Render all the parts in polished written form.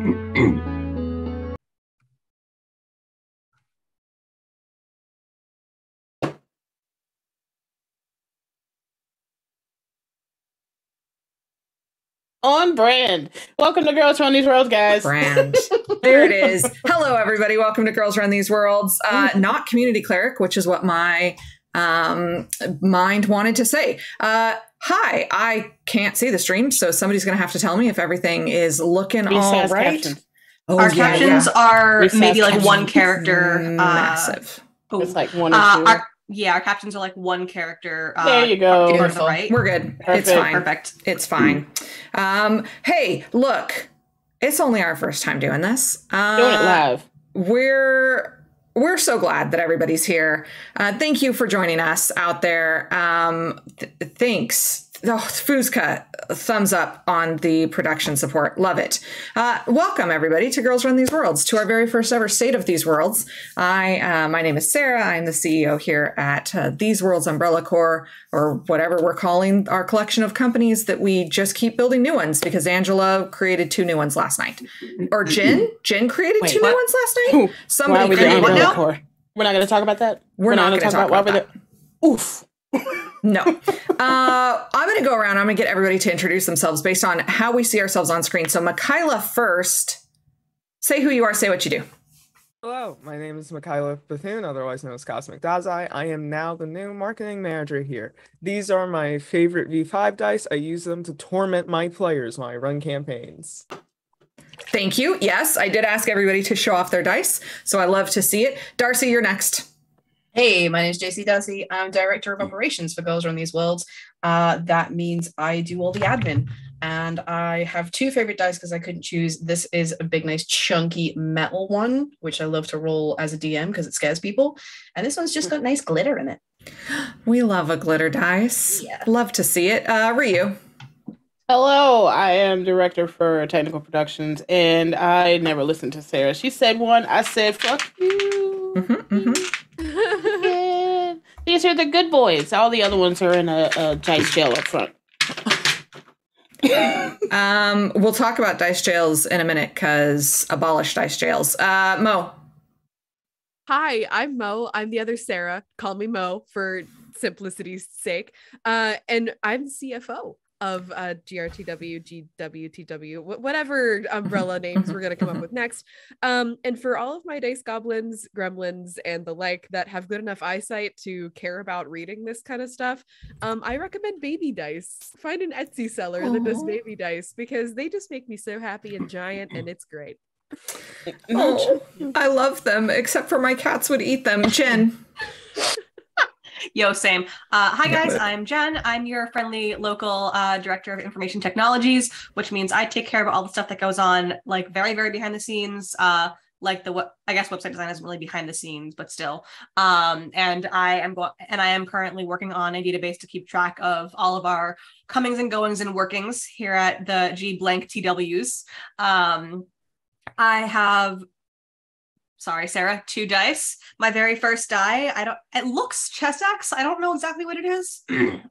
On brand. Welcome to Girls Run These Worlds, guys. Brand. There it is. Hello, everybody. Welcome to Girls Run These Worlds. Not community cleric, which is what my mind wanted to say. Hi, I can't see the stream, so somebody's going to have to tell me if everything is looking all right. Captions. Our captions are maybe like one character. Massive. It's like one or two. Our captions are like one character. There you go. On the right. We're good. Perfect. It's fine. Perfect. It's fine. Hey, look, it's only our first time doing this. Doing it live. We're so glad that everybody's here. Thank you for joining us out there. Thanks. Oh, Fuzka, thumbs up on the production support. Love it. Welcome, everybody, to Girls Run These Worlds, to our very first ever State of These Worlds. My name is Sarah. I'm the CEO here at These Worlds Umbrella Corps, or whatever we're calling our collection of companies that we just keep building new ones because Angela created 2 new ones last night. Or Jen? Jen created 2 new ones last night? Somebody created one now? We're not going to talk about that? We're not going to talk about that. Oof. No. I'm going to go around. I'm going to get everybody to introduce themselves based on how we see ourselves on screen. So Michaela first. Say who you are. Say what you do. Hello, my name is Michaela Bethune, otherwise known as Cosmic Dazai. I am now the new marketing manager here. These are my favorite V5 dice. I use them to torment my players when I run campaigns. Thank you. Yes, I did ask everybody to show off their dice, so I love to see it. Darcy, you're next. Hey, my name is JC Darcy. I'm Director of Operations for Girls Run These Worlds. That means I do all the admin. And I have 2 favorite dice because I couldn't choose. This is a big, nice, chunky metal one, which I love to roll as a DM because it scares people. And this one's just got nice glitter in it. We love a glitter dice. Yeah. Love to see it. Ryu. Hello, I am Director for Technical Productions, and I never listened to Sarah. She said one, I said, fuck you. Yeah. These are the good boys. All the other ones are in a dice jail up front. We'll talk about dice jails in a minute because abolish dice jails. Mo. Hi, I'm Mo. I'm the other Sarah. Call me Mo for simplicity's sake. And I'm CFO of GRTW, GWTW, whatever umbrella names we're going to come up with next. And for all of my dice goblins, gremlins, and the like that have good enough eyesight to care about reading this kind of stuff, I recommend baby dice. Find an Etsy seller that does baby dice because they just make me so happy and giant, and it's great. Oh, I love them, except for my cats would eat them. Jen. Yo, same. Hi, guys. I'm Jen. I'm your friendly local Director of Information Technologies, which means I take care of all the stuff that goes on, like very, very behind the scenes. Like I guess website design isn't really behind the scenes, but still. And I am currently working on a database to keep track of all of our comings and goings and workings here at the G blank TWs. I have. Sorry, Sarah, 2 dice. My very first die, it looks Chessex. I don't know exactly what it is.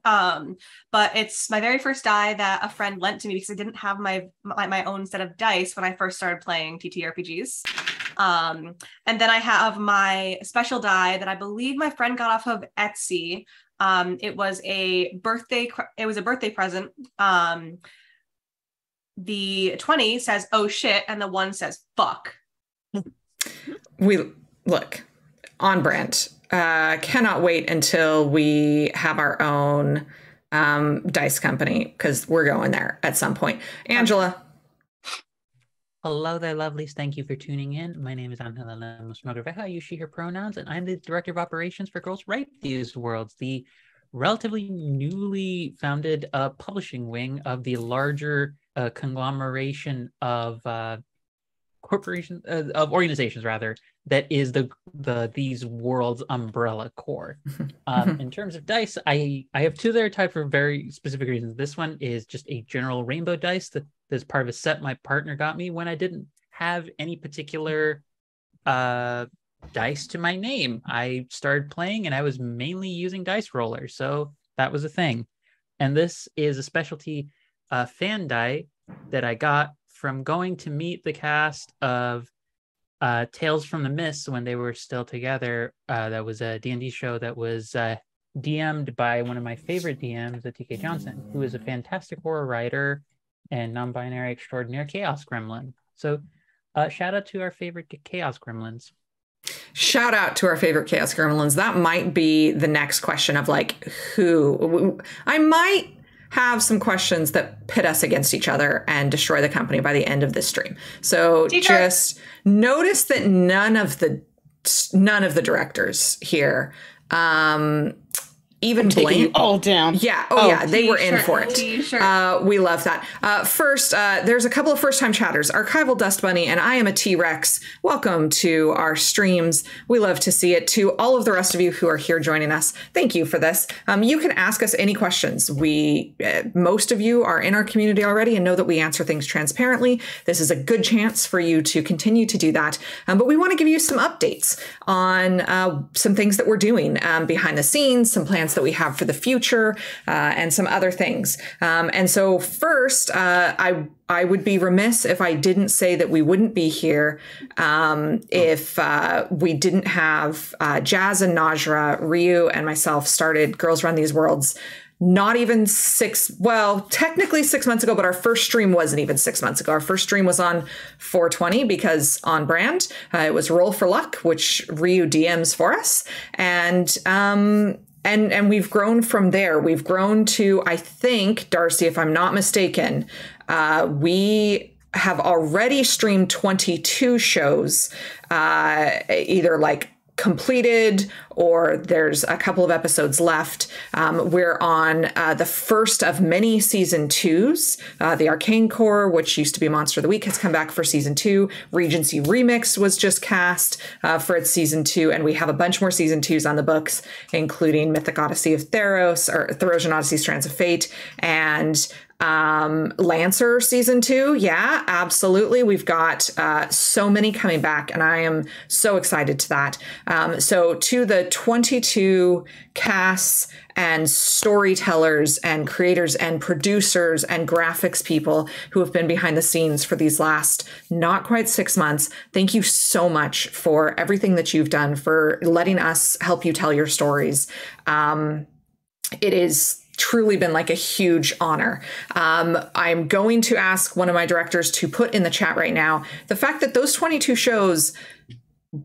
But it's my very first die that a friend lent to me because I didn't have my own set of dice when I first started playing TTRPGs. And then I have my special die that I believe my friend got off of Etsy. It was a birthday present. The 20 says, "Oh shit," and the 1 says, "Fuck." We look on brand. Cannot wait until we have our own dice company because we're going there at some point. Angela. Hello there, lovelies. Thank you for tuning in. My name is Angela Lemos-Mogroveja. I use she, her pronouns, and I'm the Director of Operations for Girls Write These Worlds, the relatively newly founded publishing wing of the larger conglomeration of corporations of organizations rather that is the These Worlds umbrella core. In terms of dice, I have 2 that are tied for very specific reasons. This one is just a general rainbow dice that's part of a set my partner got me when I didn't have any particular dice to my name. I started playing and I was mainly using dice rollers, so that was a thing. And this is a specialty fan die that I got from going to meet the cast of Tales from the Mists when they were still together. That was a D&D show that was DM'd by one of my favorite DMs, TK Johnson, who is a fantastic horror writer and non-binary extraordinaire chaos gremlin. So shout out to our favorite chaos gremlins. Shout out to our favorite chaos gremlins. That might be the next question of like who. I might have some questions that pit us against each other and destroy the company by the end of this stream. So just notice that none of the directors here even Blaine all down. Yeah. Oh, yeah. They were in for it. We love that. First, there's a couple of first-time chatters. Archival Dust Bunny and I Am a T-Rex. Welcome to our streams. We love to see it. To all of the rest of you who are here joining us, thank you for this. You can ask us any questions. Most of you are in our community already and know that we answer things transparently. This is a good chance for you to continue to do that. But we want to give you some updates on some things that we're doing behind the scenes, some plans that we have for the future, and some other things. And so first, I would be remiss if I didn't say that we wouldn't be here if we didn't have Jazz and Najra, Ryu, and myself started Girls Run These Worlds not even technically 6 months ago, but our first stream wasn't even 6 months ago. Our first stream was on 420 because on brand, it was Roll for Luck, which Ryu DMs for us. And we've grown from there. We've grown to, I think, Darcy, if I'm not mistaken, we have already streamed 22 shows, either like completed or there's a couple of episodes left. We're on the first of many season 2s. The Arcane Core, which used to be Monster of the Week, has come back for season 2. Regency Remix was just cast for its season 2, and we have a bunch more season 2s on the books, including Mythic Odyssey of Theros, or Therosian Odyssey Strands of Fate, and Lancer season 2. Yeah, absolutely. We've got so many coming back, and I am so excited to that. So to the 22 casts and storytellers and creators and producers and graphics people who have been behind the scenes for these last not quite 6 months, thank you so much for everything that you've done, for letting us help you tell your stories. It is truly been like a huge honor. I'm going to ask one of my directors to put in the chat right now the fact that those 22 shows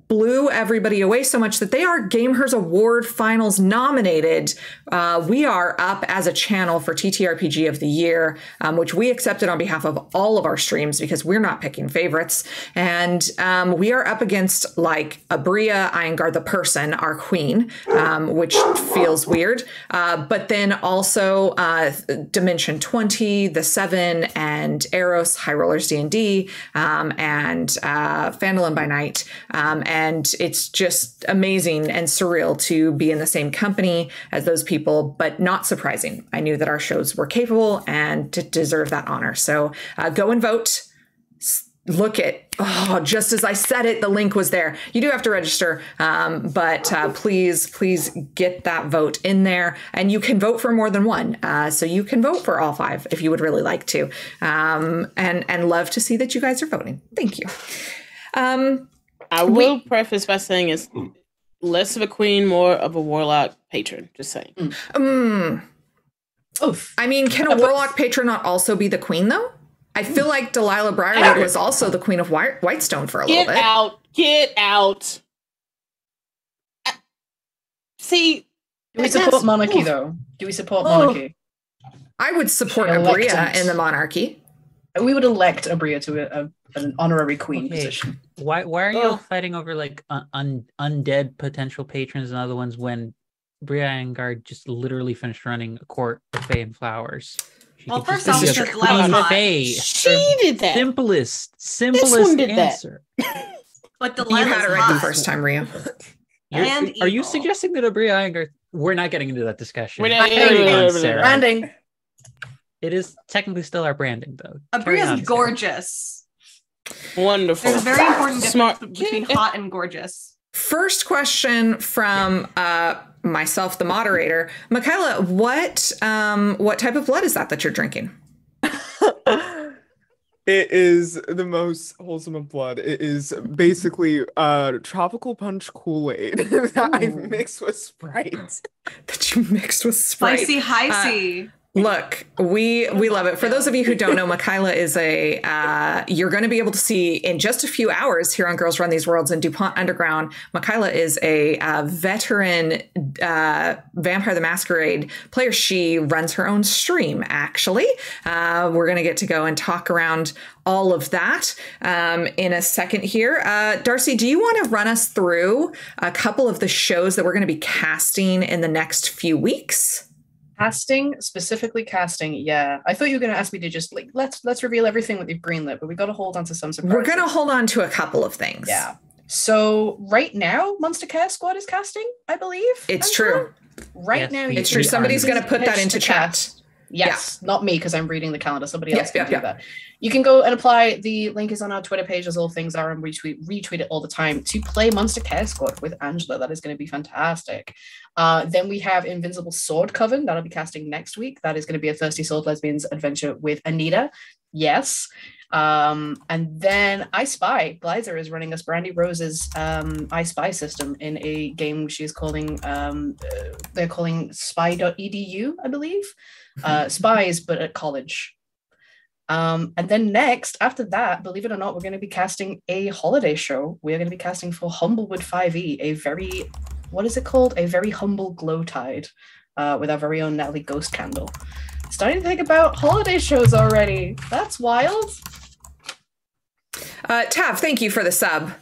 blew everybody away so much that they are Gamehers Award Finals nominated. We are up as a channel for TTRPG of the Year, which we accepted on behalf of all of our streams because we're not picking favorites. And we are up against like Abria Iyengar the person, our queen, which feels weird. But then also Dimension 20, The Seven, and Eros, High Rollers D&D, and Phandalin by Night. And it's just amazing and surreal to be in the same company as those people, but not surprising. I knew that our shows were capable and to deserve that honor. So go and vote. Look at, just as I said it, the link was there. You do have to register, but please get that vote in there. And you can vote for more than one. So you can vote for all 5 if you would really like to. And love to see that you guys are voting. Thank you. I will preface by saying it's less of a queen, more of a warlock patron. Just saying. Oof. I mean, can a warlock patron not also be the queen, though? I feel like Delilah Briarwood was also the queen of Whitestone for a little bit. Get out. See. Do we support monarchy, though? Do we support monarchy? I would support Abria in the monarchy. We would elect Abria to an honorary queen position. Why are you all fighting over like undead potential patrons and other ones when Bria Iyengar just literally finished running a court of Fae and Flowers? Well, first off, it's just Fae. She did that. Simplest answer. But you had it right the first time, Rio. Are you suggesting that Bria Iyengar? We're not getting into that discussion. We're not branding. It is technically still our branding, though. Abria's gorgeous. Wonderful. There's a very important difference between hot and gorgeous. First question from myself, the moderator. Michaela, what type of blood is that you're drinking? It is the most wholesome of blood. It is basically tropical punch Kool-Aid that I Ooh. mixed with Sprite. That you mixed with Sprite. Spicy high C. Look, we love it. For those of you who don't know, Michaela is you're going to be able to see in just a few hours here on Girls Run These Worlds and DuPont Underground. Michaela is a veteran Vampire the Masquerade player. She runs her own stream, actually. We're going to get to go and talk around all of that in a second here. Darcy, do you want to run us through a couple of the shows that we're going to be casting in the next few weeks? Casting, specifically casting, yeah. I thought you were going to ask me to just like let's reveal everything that we've greenlit, but we got to hold on to some surprises. We're going to hold on to a couple of things. Yeah. So right now, Monster Care Squad is casting, I believe. It's true. Right Yes, now, we- It's true. we Somebody's are. going to put that Pitch into the chat. cast. Yes, not me because I'm reading the calendar. Somebody else Yeah, can yeah, do that. You can go and apply. The link is on our Twitter page, as all things are, and retweet it all the time to play Monster Care Squad with Angela. That is going to be fantastic. Then we have Invincible Sword Coven. That'll be casting next week. That is going to be a Thirsty Sword Lesbians adventure with Anita. Yes. And then I Spy. Glyzer is running us Brandy Rose's I Spy system in a game she's calling, they're calling spy.edu, I believe. Spies, but at college. And then next, after that, believe it or not, we're going to be casting a holiday show. We're going to be casting for Humblewood 5e, a very, what is it called? A very humble glow tide with our very own Natalie Ghost Candle. Starting to think about holiday shows already. That's wild. Tav, thank you for the sub.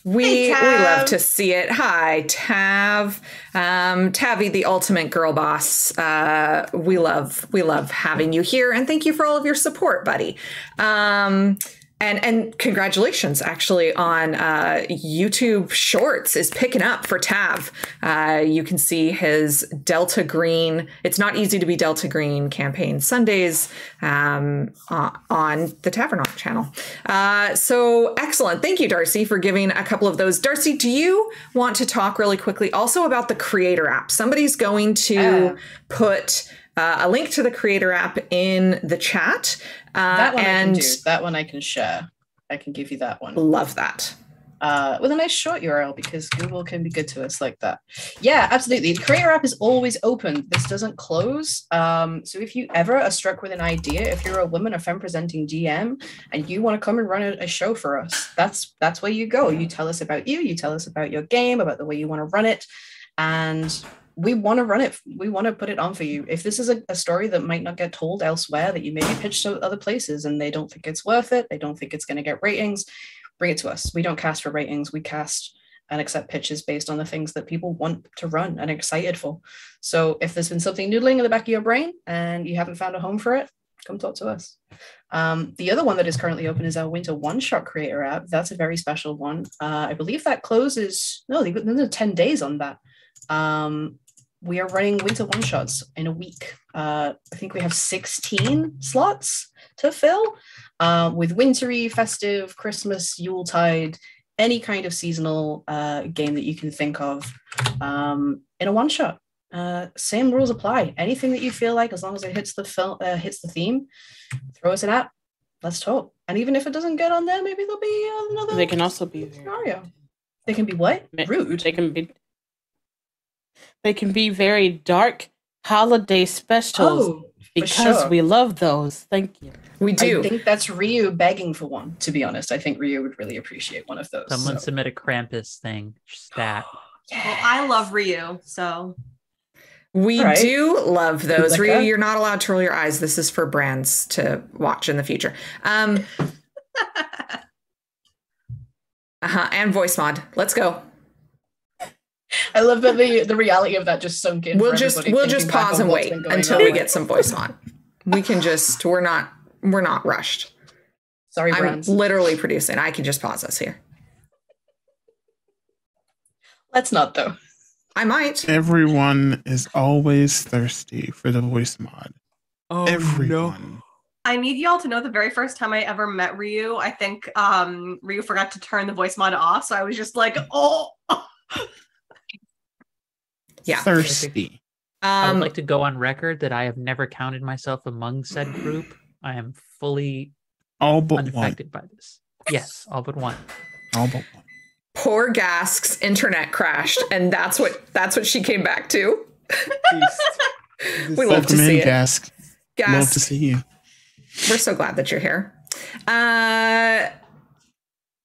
We Hey, Tav. love to see it. Hi, Tav. Tavi, the ultimate girl boss. We love having you here, and thank you for all of your support, buddy. And congratulations, actually, on YouTube Shorts is picking up for Tav. You can see his Delta Green. It's not easy to be Delta Green campaign Sundays on the Tavernaut channel. So excellent. Thank you, Darcy, for giving a couple of those. Darcy, do you want to talk really quickly also about the Creator app? Somebody's going to put a link to the Creator app in the chat. That one I and can do. That one I can share. I can give you that one. love that. With a nice short URL because Google can be good to us like that. Yeah, absolutely. The Creator app is always open. This doesn't close. So if you ever are struck with an idea, if you're a woman or femme presenting GM and you want to come and run a show for us, that's where you go. You tell us about you tell us about your game, about the way you want to run it. And we want to run it. We want to put it on for you. If this is a story that might not get told elsewhere, that you maybe pitched to other places and they don't think it's worth it, they don't think it's going to get ratings, bring it to us. We don't cast for ratings. We cast and accept pitches based on the things that people want to run and are excited for. So if there's been something noodling in the back of your brain and you haven't found a home for it, come talk to us. The other one that is currently open is our Winter One-Shot Creator app. That's a very special one. I believe that closes, no, there's 10 days on that. We are running winter one-shots in a week. I think we have 16 slots to fill with wintry, festive, Christmas, Yuletide, any kind of seasonal game that you can think of in a one-shot. Same rules apply. Anything that you feel like, as long as it hits the theme, throw us an app. Let's talk. And even if it doesn't get on there, maybe there'll be another. They can also be scenario. They can be what? Rude. They can be very dark holiday specials because we love those. Thank you. We do. I think that's Ryu begging for one, to be honest. I think Ryu would really appreciate one of those. Someone submit a Krampus thing. Stat. Well, I love Ryu, so. We do love those. Like Ryu, that? you're not allowed to roll your eyes. This is for brands to watch in the future. And voice mod. Let's go. I love that the reality of that just sunk in. We'll for just everybody thinking back pause on and what's wait been going until on. we get some voice mod. We can just we're not rushed. Sorry, I'm brands. literally producing. I can just pause us here. Let's not though. I might. Everyone is always thirsty for the voice mod. Oh, Everyone. no. I need y'all to know the very first time I ever met Ryu, I think Ryu forgot to turn the voice mod off. So I was just like, oh. Yeah. Thirsty. I would like to go on record that I have never counted myself among said group. I am fully All but one. unaffected by this. Yes, all but one. All but one. Poor Gask's internet crashed, and that's what she came back to. We love to Welcome see in, it. Gask. Love Gask, to see you. we're so glad that you're here.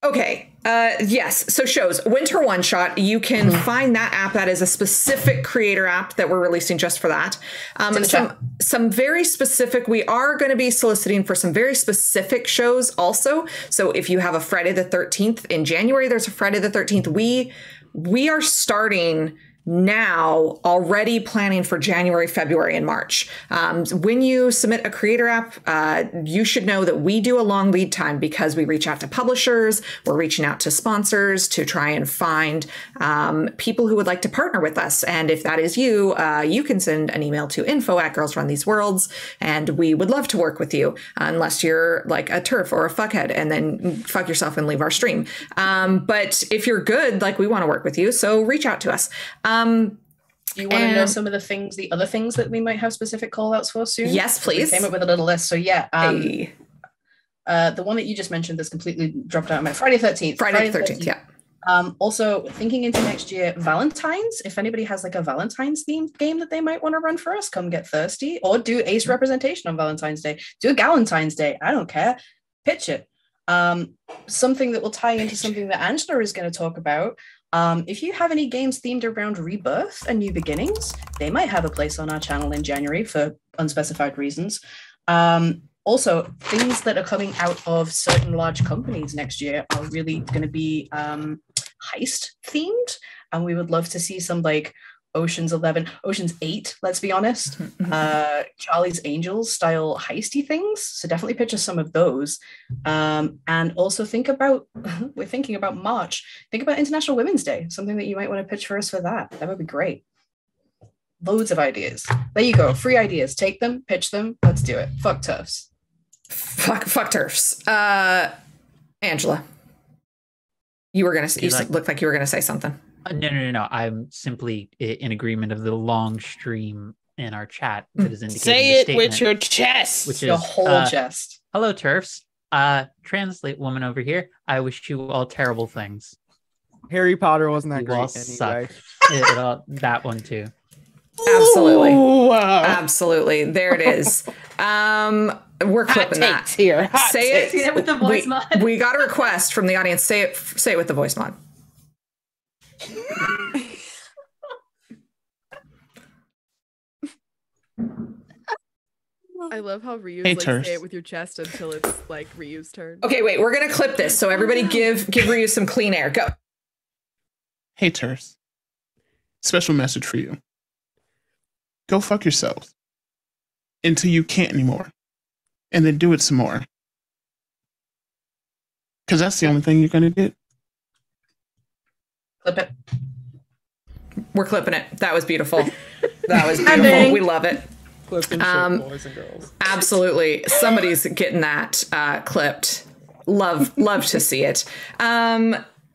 Okay. Yes. So shows Winter One Shot. You can find that app. That is a specific creator app that we're releasing just for that. Some very specific. We are going to be soliciting for some very specific shows also. So if you have a Friday the 13th in January, there's a Friday the 13th. We are starting now already planning for January, February, and March. When you submit a creator app, you should know that we do a long lead time because we reach out to publishers, we're reaching out to sponsors to try and find people who would like to partner with us. And if that is you, you can send an email to info@girlsruntheseworlds, and we would love to work with you, unless you're like a turf or a fuckhead and then fuck yourself and leave our stream. But if you're good, like, we want to work with you, so reach out to us. Do you want to know some of the other things that we might have specific call outs for soon? Yes, please. We came up with a little list. So yeah, Hey. the one that you just mentioned that's completely dropped out of my Friday 13th. Friday the 13th, yeah. Also thinking into next year, Valentine's. If anybody has like a Valentine's themed game that they might want to run for us, come get thirsty, or do ace representation on Valentine's Day. Do a Galentine's Day. I don't care. Pitch it. Something that will tie into something that Angela is going to talk about. If you have any games themed around rebirth and new beginnings, they might have a place on our channel in January for unspecified reasons. Also, things that are coming out of certain large companies next year are really going to be heist themed, and we would love to see some like Ocean's 8, let's be honest, Charlie's Angels style heisty things. So definitely picture some of those. And also we're thinking about March. Think about International Women's Day, something that you might want to pitch for us for that. That would be great. Loads of ideas. There you go. Free ideas. Take them, pitch them. Let's do it. Fuck turfs. Fuck turfs. Angela, you looked like you were gonna say something. No. I'm simply in agreement of the long stream in our chat that is indicating Say the it statement, with your chest. which Your is whole chest. hello turfs. Translate woman over here. I wish you all terrible things. Harry Potter wasn't that You all great suck. anyway. That one too. Absolutely. Ooh, Absolutely. There it is. We're hot clipping that. takes here. Hot Say takes. See that with the voice mod? We got a request from the audience. Say it with the voice mod. I love how Ryu's Hey, like Terse. say it with your chest until it's like Ryu's turn. Okay, wait. We're gonna clip this. So everybody, give Ryu some clean air. Go. Hey, Terse. Special message for you. Go fuck yourself until you can't anymore. And then do it some more. Because that's the only thing you're going to get. Clip it. We're clipping it. That was beautiful. That was Ending. beautiful. We love it. Clip and shit, boys and girls. Absolutely. Somebody's getting that clipped. Love to see it.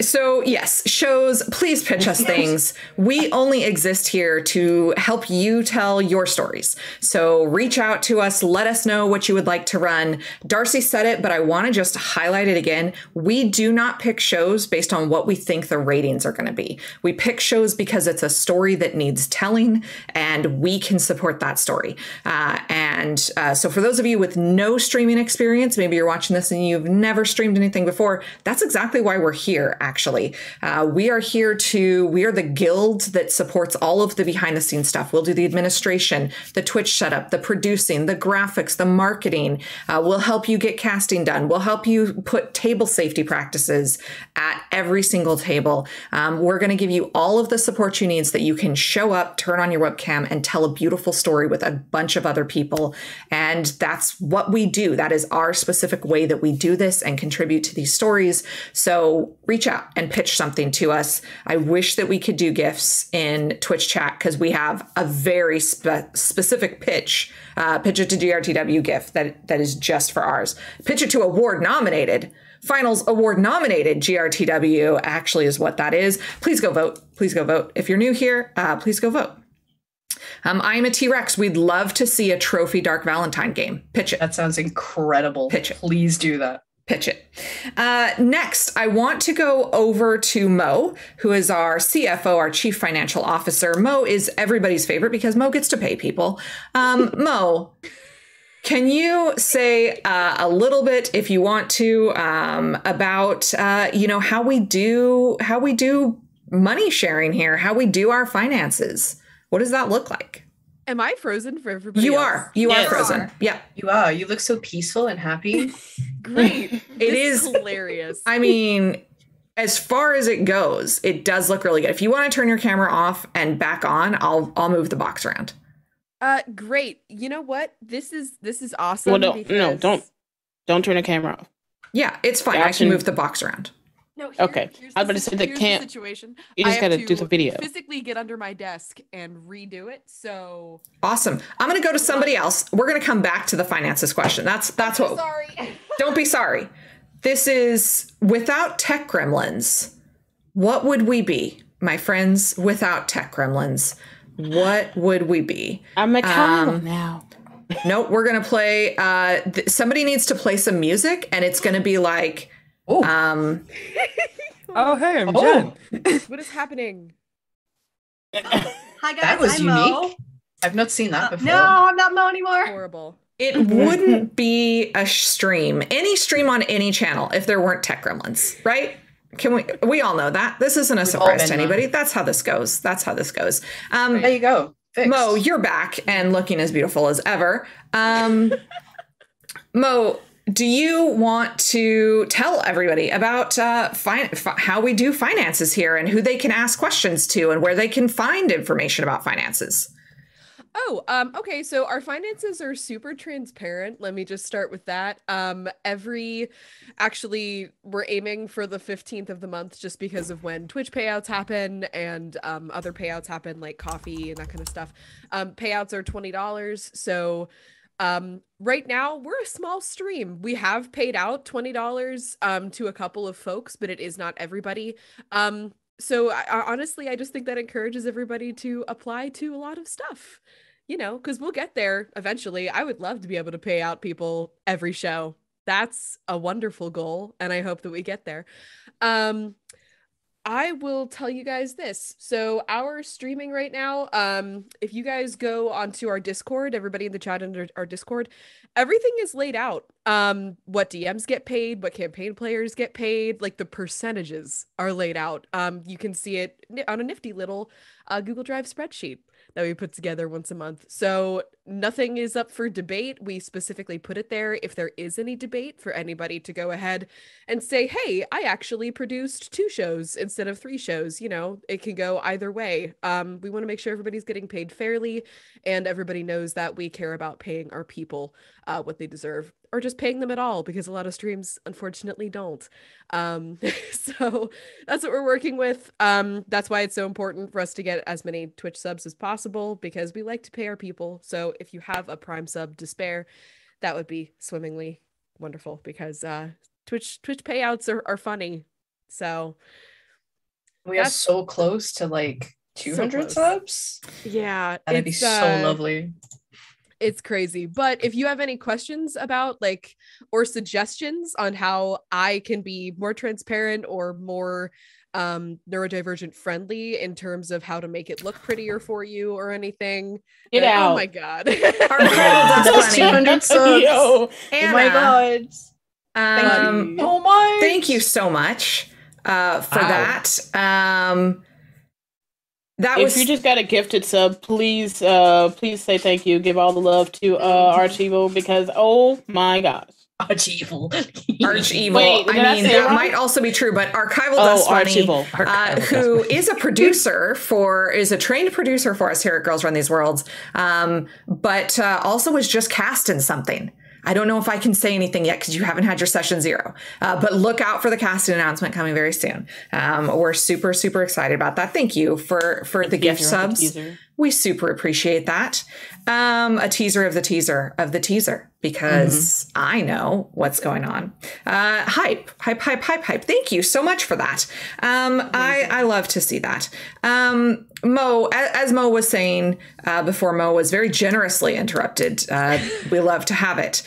So yes, shows, please pitch us things. We only exist here to help you tell your stories. So reach out to us, let us know what you would like to run. Darcy said it, but I want to just highlight it again. We do not pick shows based on what we think the ratings are going to be. We pick shows because it's a story that needs telling and we can support that story. So for those of you with no streaming experience, maybe you're watching this and you've never streamed anything before, that's exactly why we're here, actually. We are the guild that supports all of the behind the scenes stuff. We'll do the administration, the Twitch setup, the producing, the graphics, the marketing. We'll help you get casting done. We'll help you put table safety practices at every single table. We're going to give you all of the support you need so that you can show up, turn on your webcam, and tell a beautiful story with a bunch of other people. And that's what we do. That is our specific way that we do this and contribute to these stories. So reach out and pitch something to us. I wish that we could do GIFs in Twitch chat because we have a very specific pitch. Pitch it to GRTW GIF that is just for ours. Pitch it to award nominated. Finals award nominated GRTW actually is what that is. Please go vote. Please go vote. If you're new here, please go vote. I'm a T-Rex. We'd love to see a trophy Dark Valentine game. Pitch it. That sounds incredible. Pitch it. Please do that. Pitch it. Next, I want to go over to Mo, who is our CFO, our Chief Financial Officer. Mo is everybody's favorite because Mo gets to pay people. Mo, can you say a little bit, if you want to, about how we do money sharing here, how we do our finances? What does that look like? Am I frozen for everybody? You else? are. You are frozen. Yeah. You are. You look so peaceful and happy. Great. It is hilarious. I mean, as far as it goes, it does look really good. If you want to turn your camera off and back on, I'll move the box around. Great. You know what? This is awesome. Well, don't turn the camera off. Yeah, it's fine. I can move the box around. No, okay. I was about to say the situation. You just got to do the video. Physically get under my desk and redo it. So awesome. I'm going to go to somebody else. We're going to come back to the finances question. That's what. Sorry. Don't be sorry. This is without tech gremlins. What would we be, my friends? Without tech gremlins, what would we be? I'm a cow now. Nope. We're going to play. Somebody needs to play some music, and it's going to be like. Oh, hey, I'm Jen. What is happening? Hi guys, That was I'm unique. Mo. I've not seen that before. No, I'm not Mo anymore. Horrible. It wouldn't be a stream, any stream on any channel, if there weren't tech gremlins, right? We all know that. This isn't a surprise to anybody. That's how this goes. There you go. Fixed. Mo, you're back and looking as beautiful as ever. Mo, do you want to tell everybody about how we do finances here and who they can ask questions to and where they can find information about finances? Okay. So our finances are super transparent. Let me just start with that. We're aiming for the 15th of the month just because of when Twitch payouts happen and other payouts happen like coffee and that kind of stuff. Payouts are $20. So right now we're a small stream. We have paid out $20 to a couple of folks, but it is not everybody. So honestly, I just think that encourages everybody to apply to a lot of stuff, because we'll get there eventually. I would love to be able to pay out people every show. That's a wonderful goal, and I hope that we get there. I will tell you guys this. So our streaming right now, if you guys go onto our Discord, everybody in the chat under our Discord, everything is laid out. What DMs get paid, what campaign players get paid, like the percentages are laid out. You can see it on a nifty little Google Drive spreadsheet that we put together once a month. So nothing is up for debate. We specifically put it there if there is any debate for anybody to go ahead and say, hey, I actually produced 2 shows instead of 3 shows. It can go either way. We want to make sure everybody's getting paid fairly and everybody knows that we care about paying our people what they deserve, or just paying them at all, because a lot of streams unfortunately don't. So that's what we're working with. That's why it's so important for us to get as many Twitch subs as possible, because we like to pay our people. So if you have a Prime sub to spare, that would be swimmingly wonderful, because Twitch payouts are funny. So we are so close to like 200 subs. Yeah, that'd be so lovely. It's crazy. But if you have any questions about or suggestions on how I can be more transparent or more neurodivergent friendly in terms of how to make it look prettier for you or anything, get out. Oh my god. Those 200 subs. Yo, Anna, oh my god. Thank you so much for that. If you just got a gifted sub, please say thank you. Give all the love to Archievo, because oh my gosh. Archievo. Wait, that might also be true, but Archival Does Funny, who is a producer is a trained producer for us here at Girls Run These Worlds, but also was just cast in something. I don't know if I can say anything yet because you haven't had your session 0, but look out for the casting announcement coming very soon. We're super, super excited about that. Thank you for the gift subs. We super appreciate that. A teaser of the teaser of the teaser, because I know what's going on. Hype. Thank you so much for that. I love to see that. Mo, as Mo was saying before, Mo was very generously interrupted. We love to have it.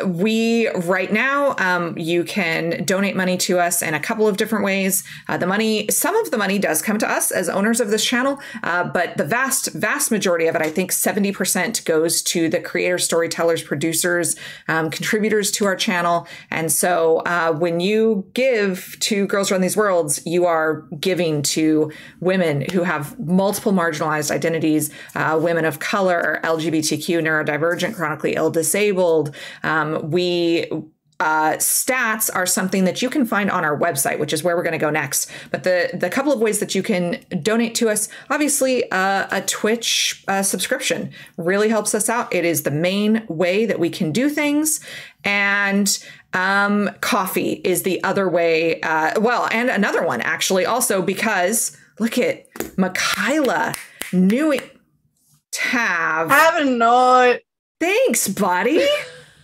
We right now, you can donate money to us in a couple of different ways. Some of the money does come to us as owners of this channel, but the vast majority of it, I think 70%, goes to the creators, storytellers, producers, contributors to our channel. And so when you give to Girls Run These Worlds, you are giving to women who have multiple marginalized identities, women of color, LGBTQ, neurodivergent, chronically ill, disabled. Stats are something that you can find on our website, which is where we're going to go next. But the couple of ways that you can donate to us, obviously, a Twitch subscription really helps us out. It is the main way that we can do things. And coffee is the other way. And another one, actually, also, because look at Michaela, new Tav. Have a note. Thanks, buddy.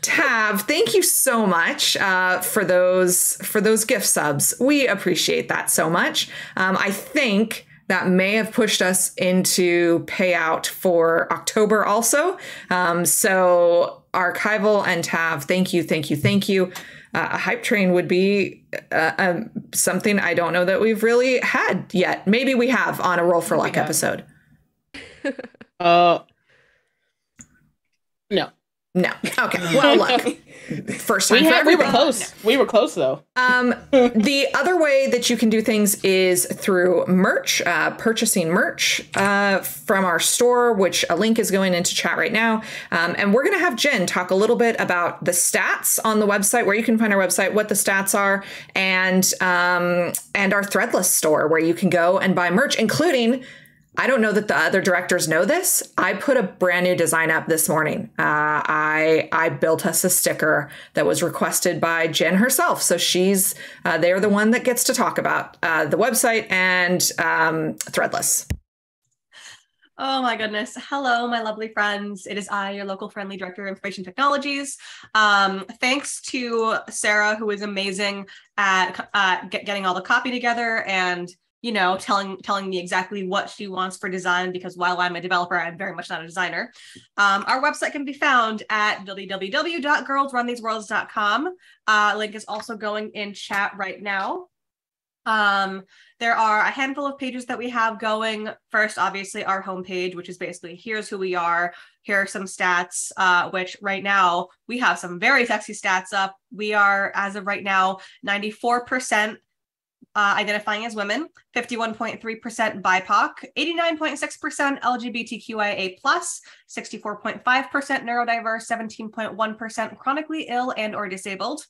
Tav, thank you so much for those gift subs. We appreciate that so much. I think that may have pushed us into payout for October also. So Archival and Tav, thank you. A hype train would be something I don't know that we've really had yet. Maybe we have on a Roll for Luck episode. No. Okay. Well, look. First time for everybody. We were close. We were close, though. The other way that you can do things is through merch, purchasing merch from our store, which a link is going into chat right now. And we're going to have Jen talk a little bit about the stats on the website, where you can find our website, what the stats are, and our Threadless store, where you can go and buy merch, including, I don't know that the other directors know this, I put a brand new design up this morning. I built us a sticker that was requested by Jen herself. So they're the one that gets to talk about the website and Threadless. Oh my goodness. Hello, my lovely friends. It is I, your local friendly director of information technologies. Thanks to Sarah, who is amazing at getting all the copy together and telling me exactly what she wants for design, because while I'm a developer, I'm very much not a designer. Our website can be found at www.girlsruntheseworlds.com. Link is also going in chat right now. There are a handful of pages that we have going. First, obviously, our homepage, which is basically, here's who we are. Here are some stats, which right now, we have some very sexy stats up. We are, as of right now, 94% identifying as women, 51.3% BIPOC, 89.6% LGBTQIA+, 64.5% neurodiverse, 17.1% chronically ill and or disabled,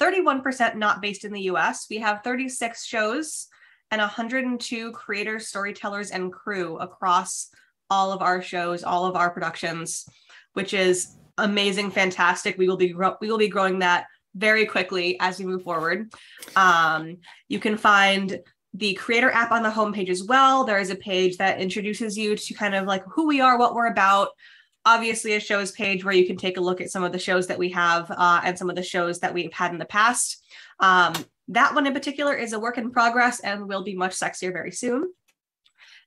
31% not based in the US. We have 36 shows and 102 creators, storytellers, and crew across all of our shows, all of our productions, which is amazing, fantastic. We will be growing that very quickly as we move forward. You can find the creator app on the homepage as well. There is a page that introduces you to kind of like who we are, what we're about. Obviously, a shows page where you can take a look at some of the shows that we have and some of the shows that we've had in the past. That one in particular is a work in progress and will be much sexier very soon.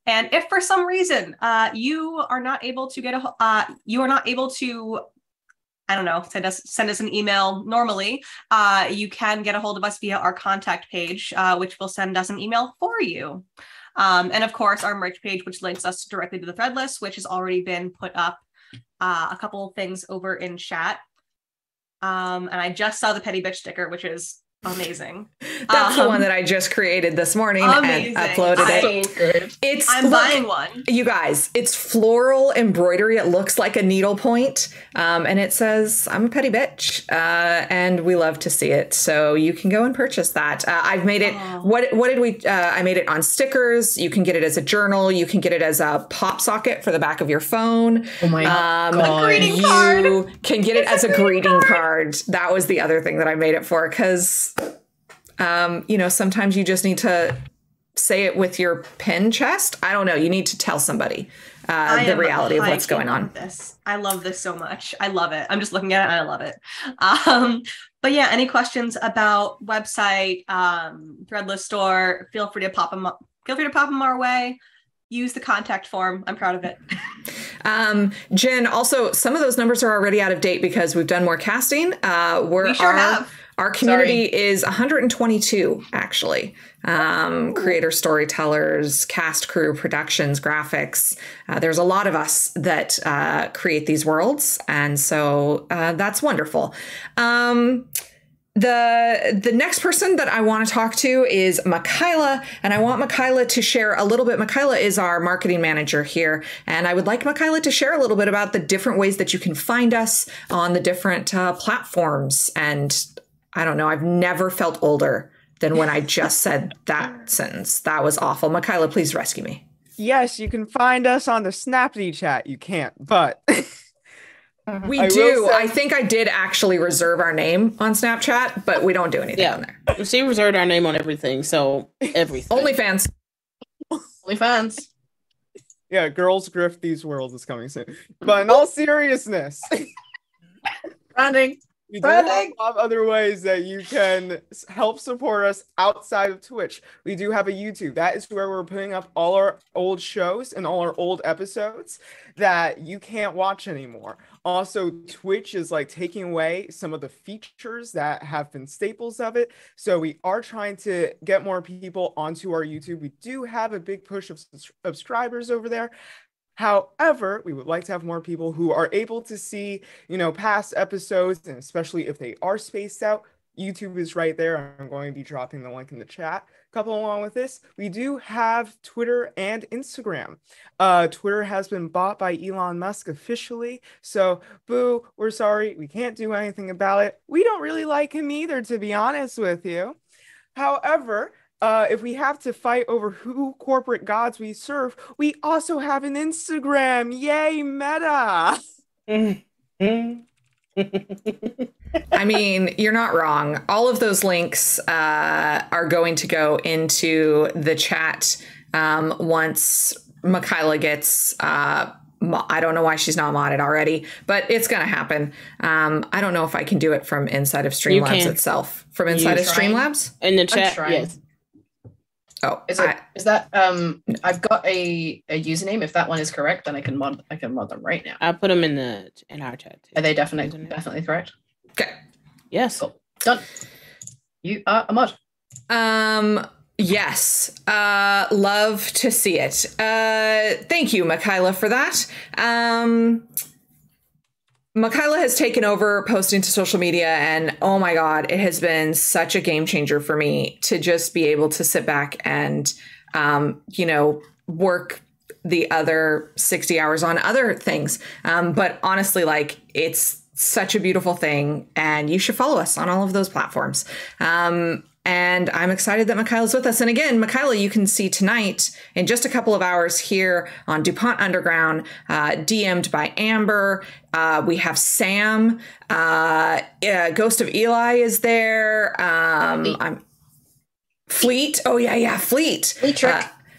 And if for some reason you are not able to I don't know, send us an email normally, you can get a hold of us via our contact page, which will send us an email for you. And of course, our merch page, which links us directly to the Threadless, which has already been put up a couple of things over in chat. And I just saw the Petty Bitch sticker, which is amazing. That's the one that I just created this morning and uploaded it. So good. I'm buying one. You guys, it's floral embroidery. It looks like a needlepoint. And it says, I'm a petty bitch. And we love to see it. So you can go and purchase that. I've made it. What did we, I made it on stickers. You can get it as a journal. You can get it as a pop socket for the back of your phone. Oh my God. A greeting card. You can get it as a greeting card. That was the other thing that I made it for, because sometimes you just need to say it with your pen chest. I don't know. You need to tell somebody the reality of what's going on. I love this so much. I love it. I'm just looking at it and I love it. But yeah, any questions about website, Threadless store, feel free to pop them our way. Use the contact form. I'm proud of it. Jen, also, some of those numbers are already out of date because we've done more casting. We sure have. Our community is 122, actually. Creators, storytellers, cast, crew, productions, graphics. There's a lot of us that create these worlds. And so that's wonderful. The next person that I want to talk to is Michaela, and I want Michaela to share a little bit. Michaela is our marketing manager here, and I would like Michaela to share a little bit about the different ways that you can find us on the different platforms. And I don't know, I've never felt older than when I just said that sentence. That was awful. Michaela, please rescue me. Yes, you can find us on the Snapdy chat. You can't, but we do. I think I did actually reserve our name on Snapchat, but we don't do anything on there. She reserved our name on everything, so everything. OnlyFans. OnlyFans. Yeah, Girls Grift These Worlds is coming soon. But in all seriousness, Branding. we do have a lot of other ways that you can help support us outside of Twitch. We do have a YouTube. That is where we're putting up all our old shows and all our old episodes that you can't watch anymore. Also, Twitch is like taking away some of the features that have been staples of it. So we are trying to get more people onto our YouTube. We do have a big push of subscribers over there. However, we would like to have more people who are able to see, past episodes, and especially if they are spaced out. YouTube is right there. I'm going to be dropping the link in the chat. Couple along with this, we do have Twitter and Instagram. Twitter has been bought by Elon Musk officially. So, boo, we're sorry. We can't do anything about it. We don't really like him either, to be honest with you. However, if we have to fight over who corporate gods we serve, we also have an Instagram. Yay, Meta! I mean, you're not wrong. All of those links are going to go into the chat once Michaela gets... I don't know why she's not modded already, but it's going to happen. I don't know if I can do it from inside of Streamlabs itself. From inside of Streamlabs? In the chat, yes. Oh, is that I've got a username. If that one is correct, then I can mod them right now. I put them in our chat too. Are they definitely correct? Okay. Yes. Cool. Done. You are a mod. Yes. Love to see it. Thank you, Michaela, for that. Michaela has taken over posting to social media, and oh my God, it has been such a game changer for me to just be able to sit back and, work the other 60 hours on other things. But honestly, it's such a beautiful thing, and you should follow us on all of those platforms. And I'm excited that Michaela's with us. And again, Michaela, you can see tonight in just a couple of hours here on DuPont Underground, DM'd by Amber. We have Sam. Ghost of Eli is there. Fleet. Oh, yeah, Fleet.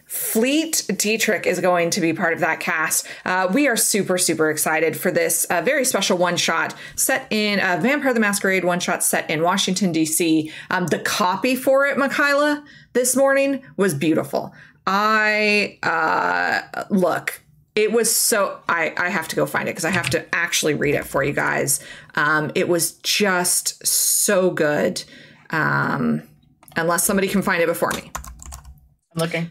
Fleet Dietrich is going to be part of that cast. We are super, super excited for this very special one-shot set in Vampire the Masquerade one-shot set in Washington, D.C. The copy for it, Michaela, this morning was beautiful. It was so... I have to go find it because I have to actually read it for you guys. It was just so good. Unless somebody can find it before me. I'm looking.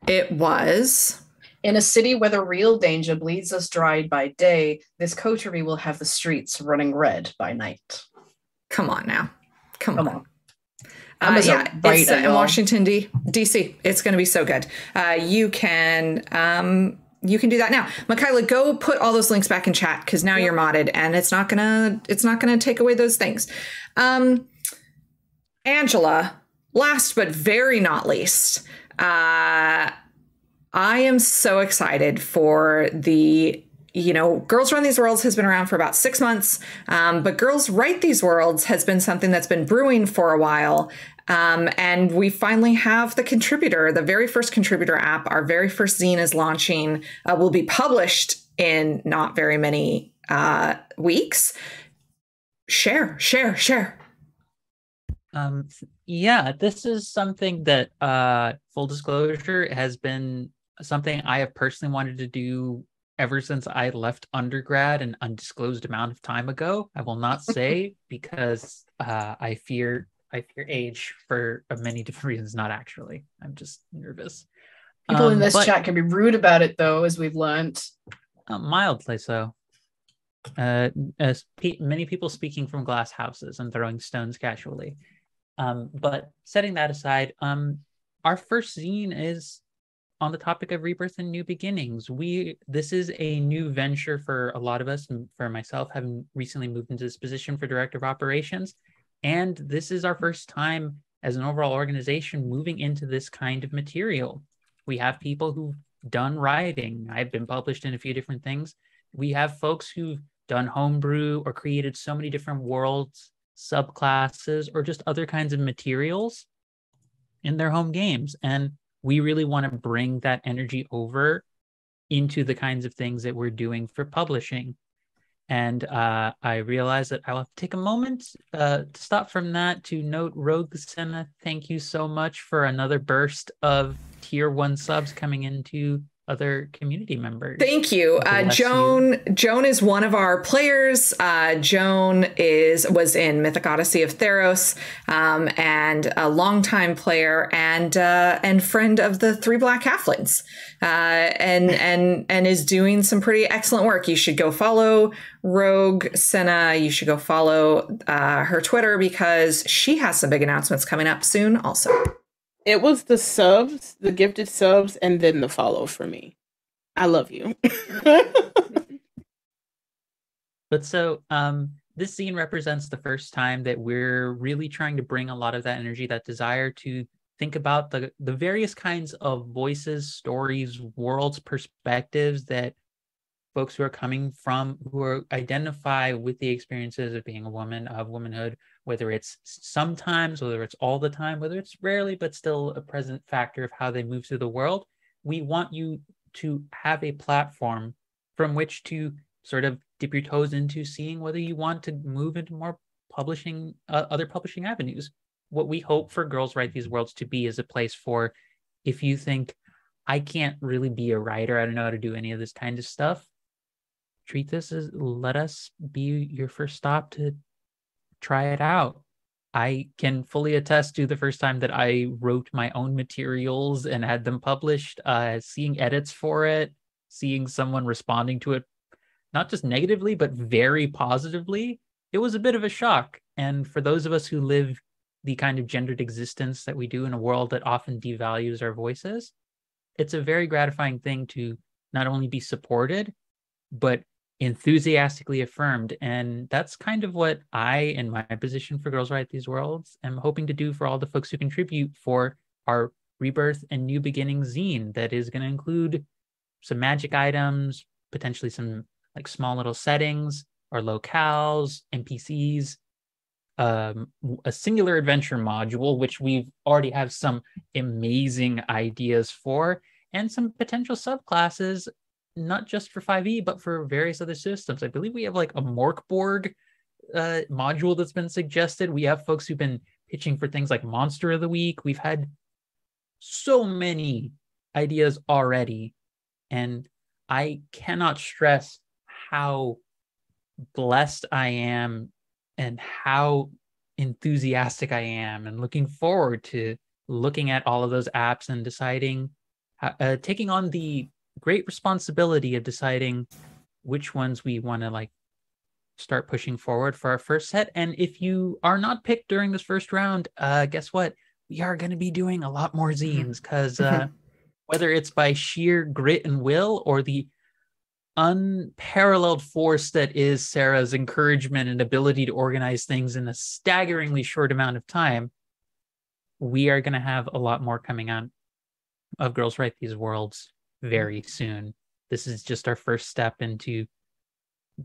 It was... In a city where the real danger bleeds us dry by day, this coterie will have the streets running red by night. Come on now. Come on. It's in Washington, D.C. It's going to be so good. You can do that now. Michaela, go put all those links back in chat because now you're modded and it's not gonna take away those things. Angela, last but very not least, I am so excited for the, Girls Run These Worlds has been around for about 6 months, but Girls Write These Worlds has been something that's been brewing for a while. And we finally have the contributor, the very first contributor app. Our very first zine is launching, will be published in not very many weeks. Share. Yeah, this is something that, full disclosure, has been something I have personally wanted to do ever since I left undergrad an undisclosed amount of time ago. I will not say because I fear age for many different reasons. Not actually. I'm just nervous. People in this but chat can be rude about it, though, as we've learned. mildly so. Many people speaking from glass houses and throwing stones casually. But setting that aside, our first zine is on the topic of rebirth and new beginnings. This is a new venture for a lot of us, and for myself, having recently moved into this position for director of operations. And this is our first time as an overall organization moving into this kind of material. We have people who've done writing. I've been published in a few different things. We have folks who've done homebrew or created so many different worlds, subclasses, or just other kinds of materials in their home games. And we really want to bring that energy over into the kinds of things that we're doing for publishing. And I realize that I'll have to take a moment to stop from that to note Rogue Senna. Thank you so much for another burst of tier 1 subs coming into other community members. Thank you. Joan is one of our players. Joan was in Mythic Odyssey of Theros, and a longtime player and friend of the Three Black Halflings, and is doing some pretty excellent work. You should go follow Rogue Senna. You should go follow her Twitter because she has some big announcements coming up soon also. It was the subs, the gifted subs, and then the follow for me. I love you. But so this scene represents the first time that we're really trying to bring a lot of that energy, that desire to think about the various kinds of voices, stories, worlds, perspectives that folks who are coming from, who identify with the experiences of being a woman, of womanhood, whether it's sometimes, whether it's all the time, whether it's rarely, but still a present factor of how they move through the world. We want you to have a platform from which to sort of dip your toes into seeing whether you want to move into more publishing, other publishing avenues. What we hope for Girls Write These Worlds to be is a place for, if you think, I can't really be a writer, I don't know how to do any of this kind of stuff, treat this as, let us be your first stop to try it out. I can fully attest to the first time that I wrote my own materials and had them published, seeing edits for it, seeing someone responding to it, not just negatively, but very positively. It was a bit of a shock. And for those of us who live the kind of gendered existence that we do in a world that often devalues our voices, it's a very gratifying thing to not only be supported, but enthusiastically affirmed. And that's kind of what I, in my position for Girls Write These Worlds, am hoping to do for all the folks who contribute for our Rebirth and New Beginnings zine that is going to include some magic items, potentially some like small little settings or locales, NPCs, a singular adventure module, which we've already have some amazing ideas for, and some potential subclasses, not just for 5e, but for various other systems. I believe we have like a Morkborg module that's been suggested. We have folks who've been pitching for things like Monster of the Week. We've had so many ideas already, and I cannot stress how blessed I am and how enthusiastic I am, and looking forward to looking at all of those apps and deciding, taking on the great responsibility of deciding which ones we want to like start pushing forward for our first set. And if you are not picked during this first round, guess what? We are going to be doing a lot more zines, because whether it's by sheer grit and will or the unparalleled force that is Sarah's encouragement and ability to organize things in a staggeringly short amount of time, we are going to have a lot more coming out of Girls Write These Worlds very soon. This is just our first step into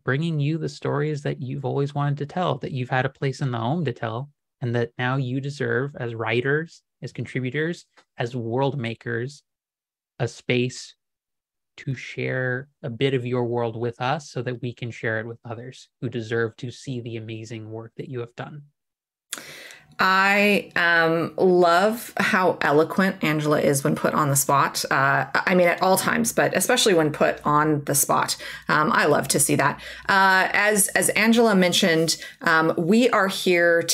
bringing you the stories that you've always wanted to tell, that you've had a place in the home to tell, and that now you deserve, as writers, as contributors, as world makers, a space to share a bit of your world with us so that we can share it with others who deserve to see the amazing work that you have done. I love how eloquent Angela is when put on the spot. I mean, at all times, but especially when put on the spot. I love to see that. As Angela mentioned, we are here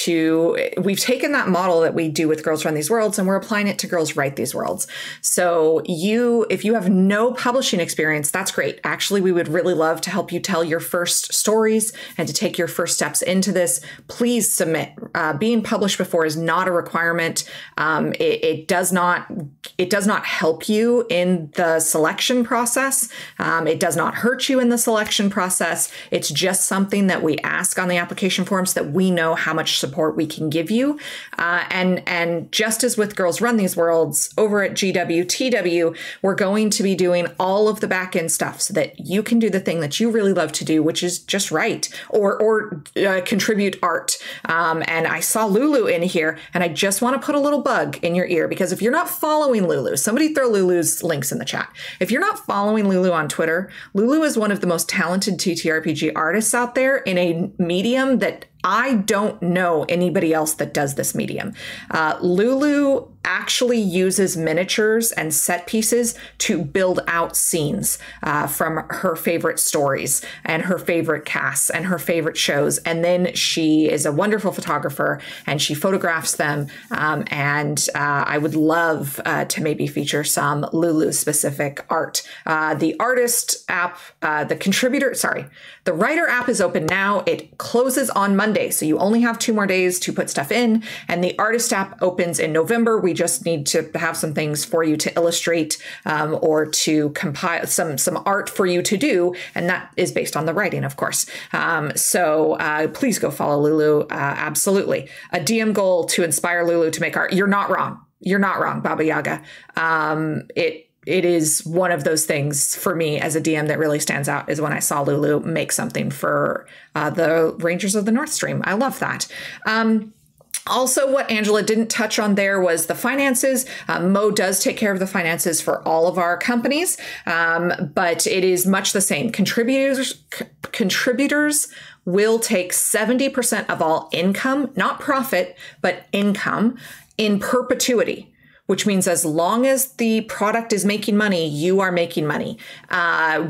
we've taken that model that we do with Girls Run These Worlds, and we're applying it to Girls Write These Worlds. So if you have no publishing experience, that's great. Actually, we would really love to help you tell your first stories and to take your first steps into this. Please submit. Being published before is not a requirement. It does not help you in the selection process. It does not hurt you in the selection process. It's just something that we ask on the application form so that we know how much support we can give you. And just as with Girls Run These Worlds, over at GWTW, we're going to be doing all of the back end stuff so that you can do the thing that you really love to do, which is just write or contribute art. And I saw Lulu in here, and I just want to put a little bug in your ear, because if you're not following Lulu, somebody throw Lulu's links in the chat. If you're not following Lulu on Twitter, Lulu is one of the most talented TTRPG artists out there in a medium that I don't know anybody else that does this medium. Lulu actually uses miniatures and set pieces to build out scenes from her favorite stories and her favorite casts and her favorite shows. And then she is a wonderful photographer and she photographs them. And I would love to maybe feature some Lulu specific art. The artist app, the writer app is open now. It closes on Monday. So you only have 2 more days to put stuff in. And the artist app opens in November. We just need to have some things for you to illustrate or to compile some art for you to do. And that is based on the writing, of course. So please go follow Lulu. Absolutely. A DM goal to inspire Lulu to make art. You're not wrong. You're not wrong, Baba Yaga. It is one of those things for me as a DM that really stands out is when I saw Lulu make something for the Rangers of the North Stream. I love that. Also, what Angela didn't touch on there was the finances. Mo does take care of the finances for all of our companies, but it is much the same. Contributors will take 70% of all income, not profit, but income in perpetuity, which means as long as the product is making money, you are making money.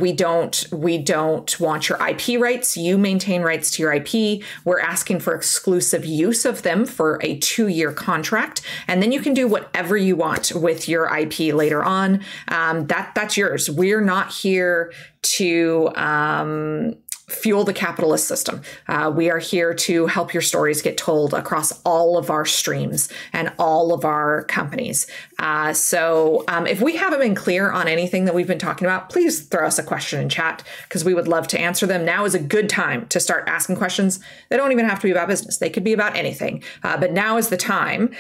We don't want your IP rights. You maintain rights to your IP. We're asking for exclusive use of them for a 2-year contract. And then you can do whatever you want with your IP later on. That's yours. We're not here to fuel the capitalist system. We are here to help your stories get told across all of our streams and all of our companies. So if we haven't been clear on anything that we've been talking about, please throw us a question in chat because we would love to answer them. Now is a good time to start asking questions. They don't even have to be about business. They could be about anything. But now is the time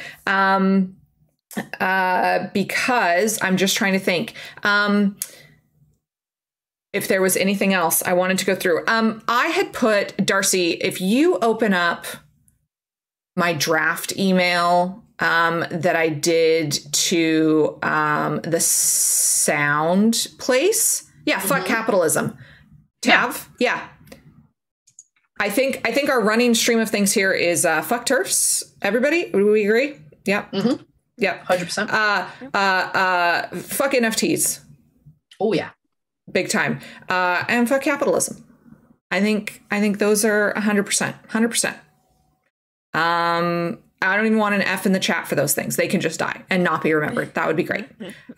because I'm just trying to think. If there was anything else I wanted to go through. I had put, Darcy, if you open up my draft email that I did to the sound place. Yeah, fuck capitalism. Tav? Yeah. I think our running stream of things here is fuck TERFs. Everybody? Do we agree? Yep. Mm-hmm. Yep. 100%. Fuck NFTs. Oh, yeah. Big time. And fuck capitalism. I think those are 100%. 100%. I don't even want an F in the chat for those things. They can just die and not be remembered. That would be great.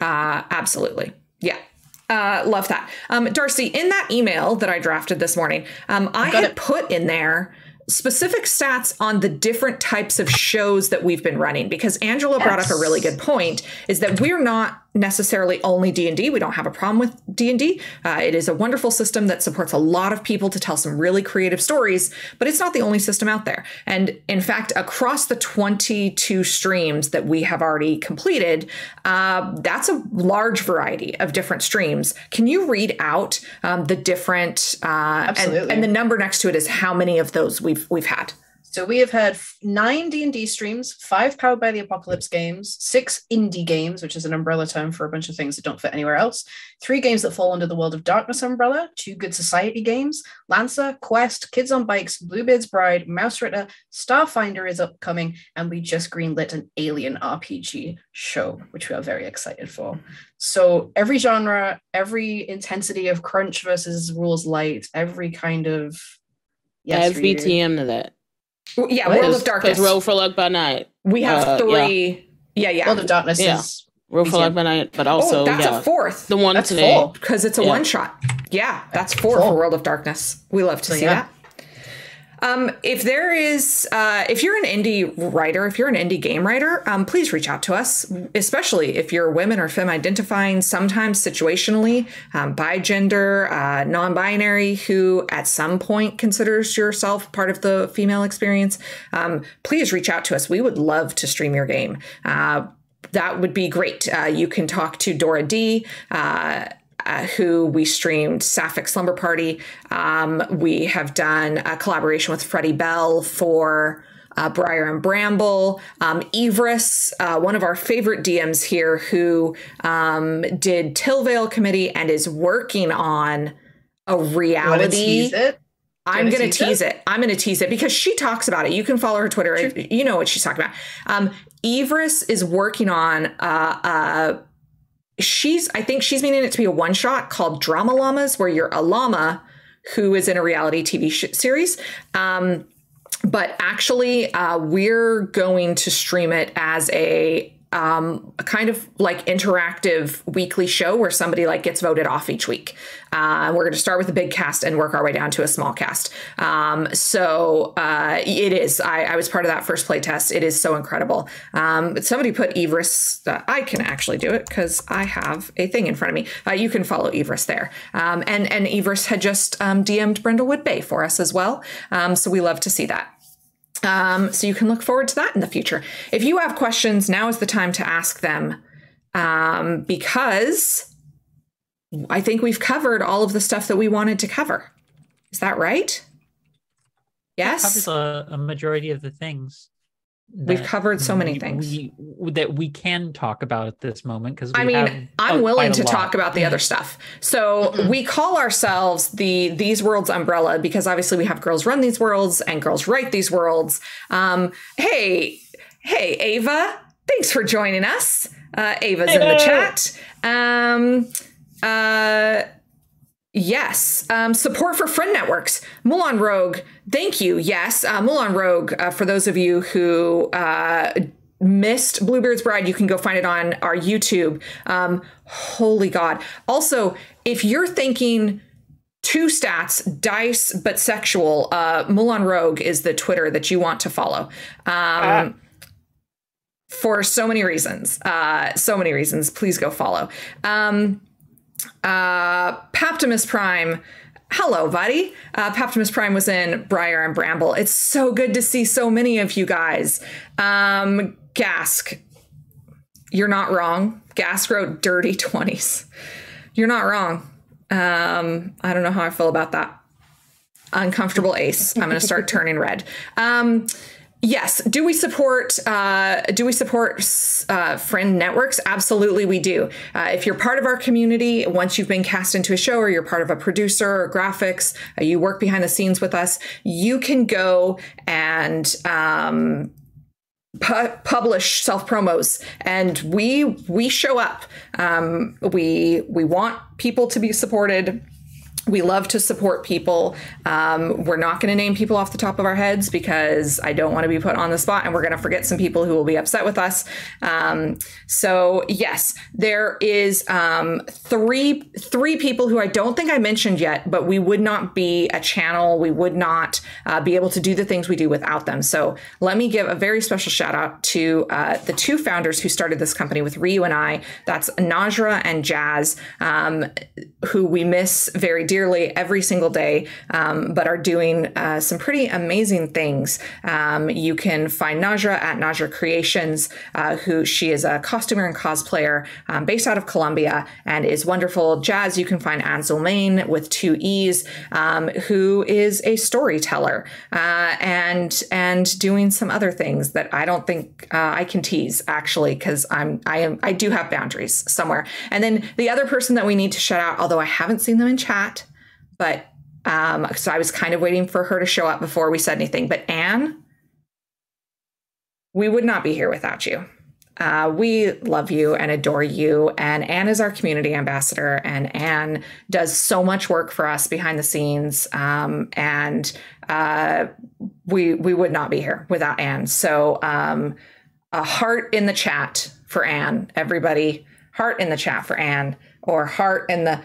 Absolutely. Yeah. Love that. Darcy, in that email that I drafted this morning, I had put in there specific stats on the different types of shows that we've been running, because Angela brought up a really good point, is that we're not necessarily only D&D. We don't have a problem with D&D. It is a wonderful system that supports a lot of people to tell some really creative stories, but it's not the only system out there. And in fact, across the 22 streams that we have already completed, that's a large variety of different streams. Can you read out the different, Absolutely. and the number next to it is how many of those we've had? So we have had 9 D&D streams, 5 Powered by the Apocalypse games, 6 indie games, which is an umbrella term for a bunch of things that don't fit anywhere else, 3 games that fall under the World of Darkness umbrella, 2 Good Society games, Lancer, Quest, Kids on Bikes, Bluebeard's Bride, Mouse Ritter, Starfinder is upcoming, and we just greenlit an Alien RPG show, which we are very excited for. So every genre, every intensity of crunch versus rules light, every kind of... Add VTM to that. Yeah, World of Darkness. Roll for Luck by Night. We have 3. Yeah. World of Darkness is... Roll for Luck by Night, but also... that's a 4th. The one that's today. 4. Because it's a one-shot. Yeah, that's 4 for World of Darkness. We love to see that. If there is, if you're an indie writer, if you're an indie game writer, please reach out to us, especially if you're women or femme identifying, sometimes situationally, bi gender, non-binary, who at some point considers yourself part of the female experience. Please reach out to us. We would love to stream your game. That would be great. You can talk to Dora D, who we streamed Sapphic Slumber Party. We have done a collaboration with Freddie Bell for Briar and Bramble. Ivris, one of our favorite DMs here, who did Tillvale Committee and is working on a reality. I'm going to tease it. I'm going to tease it because she talks about it. You can follow her Twitter. Sure. You know what she's talking about. Ivris is working on I think she's meaning it to be a one-shot called Drama Llamas, where you're a llama who is in a reality TV series. But actually, we're going to stream it as a kind of like interactive weekly show where somebody like gets voted off each week. We're going to start with a big cast and work our way down to a small cast. So it is. I was part of that first play test. It is so incredible. Somebody put Ivris. I can actually do it because I have a thing in front of me. You can follow Ivris there. And Ivris had just DM'd Brenda Woodbay for us as well. So we love to see that. So you can look forward to that in the future. If you have questions, now is the time to ask them, because I think we've covered all of the stuff that we wanted to cover. Is that right? Yes. It covers a majority of the things. We've covered so many things that we can talk about at this moment, because I'm willing to talk about the other stuff. So we call ourselves the These Worlds umbrella because obviously we have Girls Run These Worlds and Girls Write These Worlds. Hey, Ava, thanks for joining us. Ava's in the chat. Yes. Support for friend networks. Mulan Rogue, thank you. Yes. Mulan Rogue, for those of you who missed Bluebeard's Bride, you can go find it on our YouTube. Holy God. Also, if you're thinking 2 stats, dice, but sexual, Mulan Rogue is the Twitter that you want to follow. For so many reasons. Please go follow. Paptimus Prime, hello, buddy. Paptimus Prime was in Briar and Bramble. It's so good to see so many of you guys. Gask, you're not wrong. Gask wrote dirty 20s. You're not wrong. I don't know how I feel about that. Uncomfortable ace. I'm going to start turning red. Yes. Do we support friend networks? Absolutely, we do. If you're part of our community, once you've been cast into a show or you're part of a producer or graphics, you work behind the scenes with us, you can go and publish self promos, and we show up. We want people to be supported. We love to support people. We're not going to name people off the top of our heads because I don't want to be put on the spot, and we're going to forget some people who will be upset with us. So yes, there is three people who I don't think I mentioned yet, but we would not be a channel. We would not be able to do the things we do without them. So let me give a very special shout out to the 2 founders who started this company with Ryu and I. That's Najra and Jazz, who we miss very dearly. dearly every single day, but are doing some pretty amazing things. You can find Najra at Najra Creations, who she is a costumer and cosplayer based out of Colombia and is wonderful. Jazz, you can find Anne Zulmain with 2 E's, who is a storyteller and doing some other things that I don't think I can tease, actually, because I do have boundaries somewhere. And then the other person that we need to shout out, although I haven't seen them in chat, but so I was kind of waiting for her to show up before we said anything. But Anne, we would not be here without you. We love you and adore you. And Anne is our community ambassador, and Anne does so much work for us behind the scenes. And we would not be here without Anne. So a heart in the chat for Anne, everybody. Heart in the chat for Anne, or heart in the,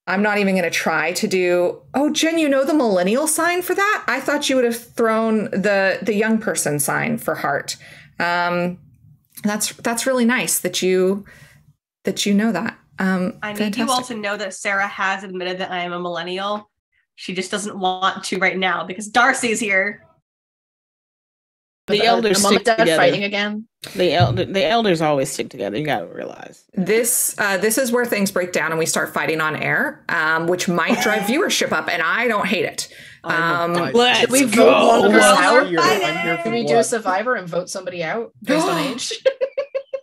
I'm not even going to try to do, oh, Jen, you know the millennial sign for that? I thought you would have thrown the young person sign for heart. That's really nice that you know that. I need you all to know that Sarah has admitted that I am a millennial. She just doesn't want to right now because Darcy's here. The elders mom stick and dad together. fighting again. The elders always stick together. You got to realize this is where things break down and we start fighting on air, which might drive viewership up, and I don't hate it. let's Should we vote go. one of us Well, out? we're fighting. Can we do a survivor and vote somebody out based on age?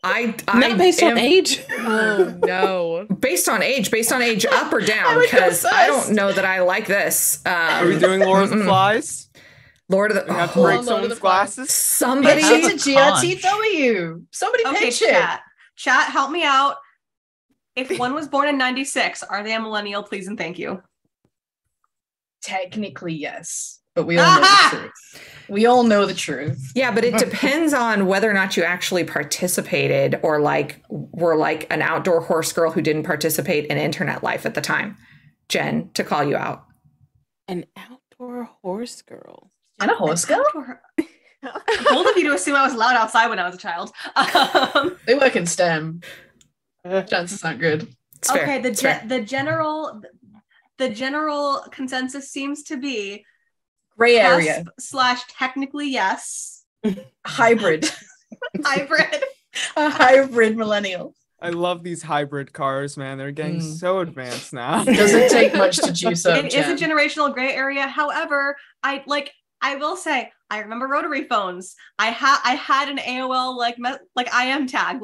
Not based on age. Oh no. Based on age up or down, because I don't know that I like this. Are we doing Lord of the Flies? Lord of the, We have to break Lord of someone's the Flies. glasses. somebody. Pitch it to GRTW. Somebody Okay, pitch it. chat, help me out. If one was born in 96, are they a millennial? Please and thank you. Technically, yes. But we all know the truth. We all know the truth. Yeah, but it depends on whether or not you actually participated, or were like an outdoor horse girl who didn't participate in internet life at the time. Jen, to call you out. An outdoor horse girl. And a horse girl? Bold of you to assume I was loud outside when I was a child. They work in STEM. Chances aren't good. It's fair. Okay, It's fair. the general consensus seems to be Gray area. / technically yes. Hybrid. Hybrid. A hybrid millennial. I love these hybrid cars, man. They're getting so advanced now. Doesn't take much to juice up. It is a generational gray area. However, I will say I remember rotary phones. I had an AOL like IM tag.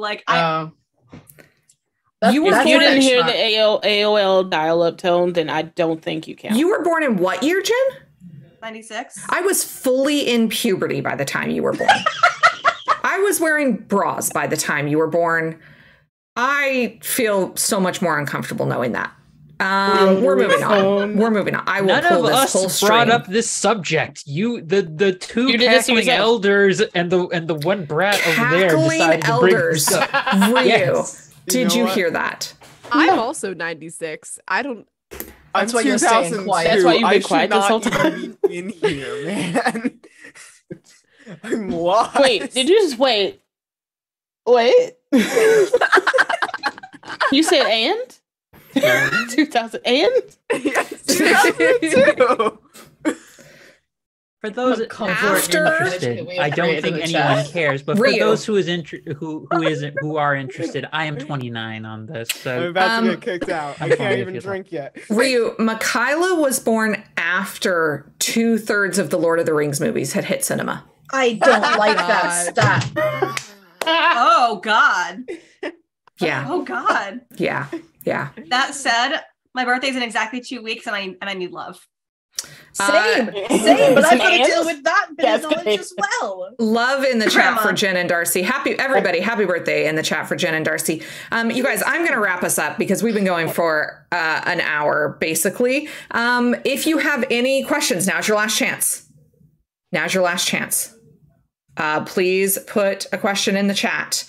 You were If you didn't hear the the AOL dial-up tone, then I don't think you count. You were born in what year, Jen? 96. I was fully in puberty by the time you were born. I was wearing bras by the time you were born. I feel so much more uncomfortable knowing that. We're moving on. We're moving on. I will None pull of this whole us string. brought up this subject. The two You did this cackling yourself. elders and the one brat over there Cackling decided to bring elders. this up. Ryu, Yes. did know you what? hear that? I'm also 96. I don't. That's why you're staying 2002. quiet. That's why you've been I should quiet this not whole time. even be in here, man. I'm lost. Wait, did you just wait? Wait. You said and? 2000 and? Yes, 2002. For those who are After- interested, I don't created think the anyone chat. cares. But for Ryu. those who are interested, I am 29 on this. I'm So about to get kicked out. I I'm fine can't if even you drink yet. Ryu, Mikaela was born after 2/3 of the Lord of the Rings movies had hit cinema. I don't like that stat. Oh God. Yeah, Oh God. yeah. That said, my birthday's in exactly 2 weeks, and I need love. Same, but I've got to deal with that bit of knowledge Cascade. as well. Love in the chat Grandma. for Jen and Darcy. Happy birthday in the chat for Jen and Darcy. You guys, I'm going to wrap us up because we've been going for an hour basically. If you have any questions, now's your last chance. Please put a question in the chat.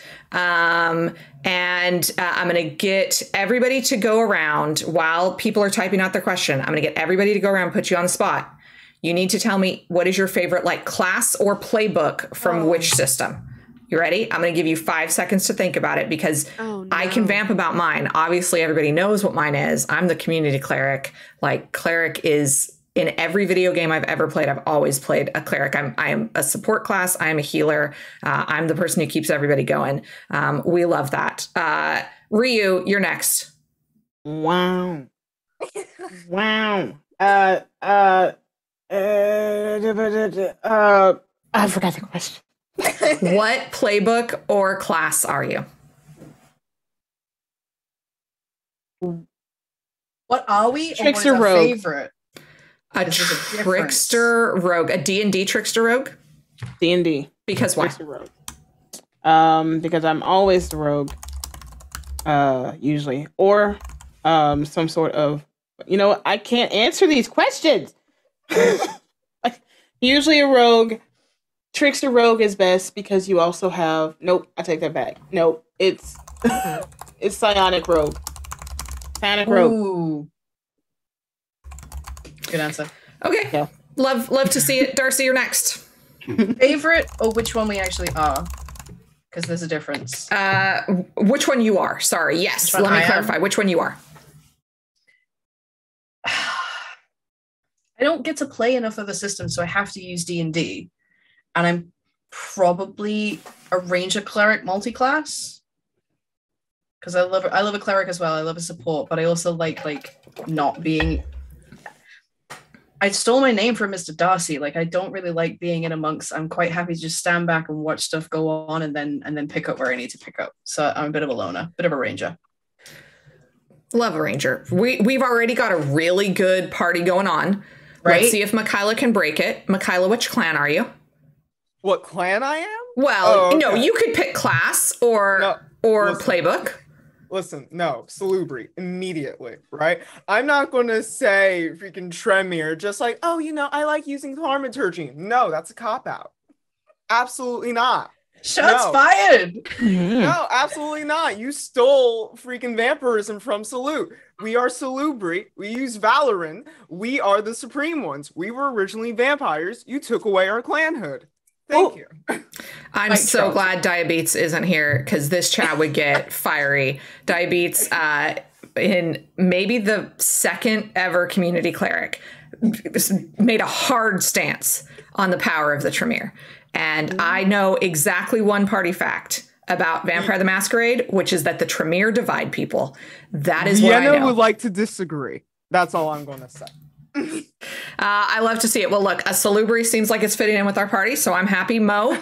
And I'm going to get everybody to go around while people are typing out their question. I'm going to get everybody to go around, put you on the spot. You need to tell me what is your favorite class or playbook from which system. You ready? I'm going to give you 5 seconds to think about it because Oh, I can no. vamp about mine. Obviously, everybody knows what mine is. I'm the community cleric. Like, cleric is in every video game I've ever played. I've always played a cleric. I am a support class. I am a healer. I'm the person who keeps everybody going. We love that. Ryu, you're next. Wow. Wow. I forgot the question. What playbook or class are you? What are we? Trickster or what is our rogue. favorite? A This is a difference. trickster rogue, a D&D trickster rogue? D&D. Because why? Trickster rogue. Because I'm always the rogue. Usually. Or some sort of, I can't answer these questions. Usually a rogue. Trickster rogue is best because you also have, nope, I take that back. Nope, it's psionic rogue. Panic rogue. Ooh. Good answer. Okay. Yeah. Love to see it. Darcy, you're next. Favorite or which one we actually are? Because there's a difference. Which one you are? Sorry. Yes. Which one Let me I am? clarify. Which one you are? I don't get to play enough of the system, so I have to use D&D. And I'm probably a ranger cleric multi-class. Because I love a cleric as well. I love a support, but I also like not being. I stole my name from Mr. Darcy. Like, I don't really like being in amongst. I'm quite happy to just stand back and watch stuff go on and then pick up where I need to pick up. So I'm a bit of a loner, bit of a ranger. Love a ranger. We've already got a really good party going on. Right? Let's see if Michaela can break it. Michaela, which clan are you? What clan I am? Well, Oh, no, okay. you could pick class or listen. playbook. Listen, no, Salubri, immediately, right? I'm not going to say freaking Tremere, just like, oh, I like using thaumaturgy. No, that's a cop-out. Absolutely not. Shots No. fired. No, absolutely not. You stole freaking vampirism from Salute. We are Salubri. We use Valoran. We are the supreme ones. We were originally vampires. You took away our clanhood. Thank you. I'm Mike so Charles. glad Diabetes isn't here because this chat would get fiery. Diabetes, in maybe the second ever community cleric, made a hard stance on the power of the Tremere. And I know exactly one party fact about Vampire the Masquerade, which is that the Tremere divide people. That is what I Vienna know. would like to disagree. That's all I'm going to say. I love to see it. Well, look, a Salubri seems like it's fitting in with our party, so I'm happy. Mo?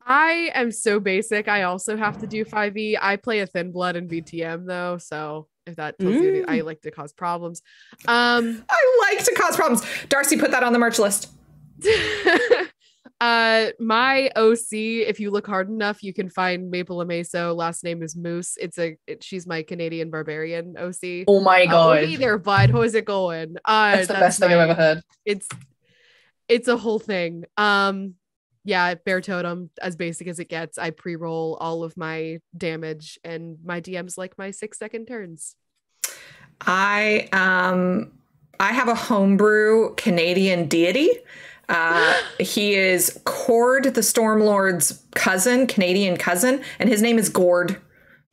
I am so basic. I also have to do 5e. I play a thin blood in VTM though, so if that tells you, I like to cause problems. I like to cause problems. Darcy, put that on the merch list. My OC, if you look hard enough, you can find Maple Ameso. Last name is Moose. She's my Canadian barbarian OC. Oh my god. Hey there, bud. How's it going? That's the best thing I've ever heard. It's a whole thing. Yeah, Bear Totem, as basic as it gets. I pre-roll all of my damage, and my DMs like my 6-second turns. I have a homebrew Canadian deity. He is Cord the Stormlord's cousin, Canadian cousin, and his name is Gord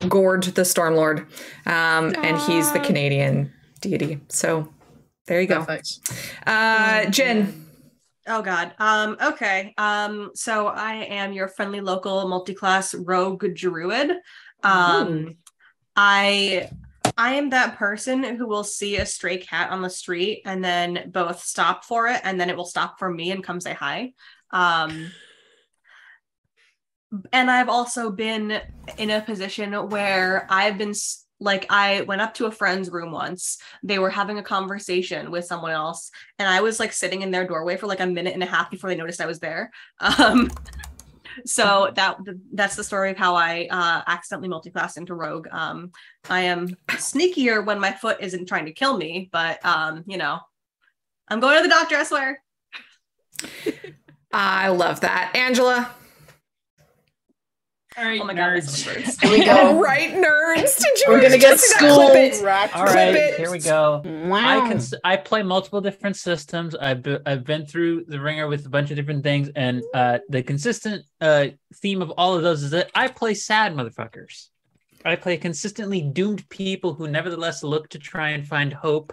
the Stormlord. And he's the Canadian deity. So there you go. Perfect. Jen. Oh God. Okay. So I am your friendly local multi-class rogue druid. I am that person who will see a stray cat on the street and then both stop for it and then it will stop for me and come say hi. And I've also been in a position where I've been like, I went up to a friend's room once. They were having a conversation with someone else, and I was like sitting in their doorway for like a minute and a half before they noticed I was there. So that's the story of how I accidentally multi-classed into rogue. I am sneakier when my foot isn't trying to kill me, but I'm going to the doctor, I swear. I love that. Angela. All right, Oh my god, nerds. that's Here we go. Right, nerds? Did you We're gonna get see that? Clip it. All Clip right, it. here we go. Wow. I play multiple different systems. I've been through the ringer with a bunch of different things, and the consistent theme of all of those is that I play sad motherfuckers. I play consistently doomed people who nevertheless look to try and find hope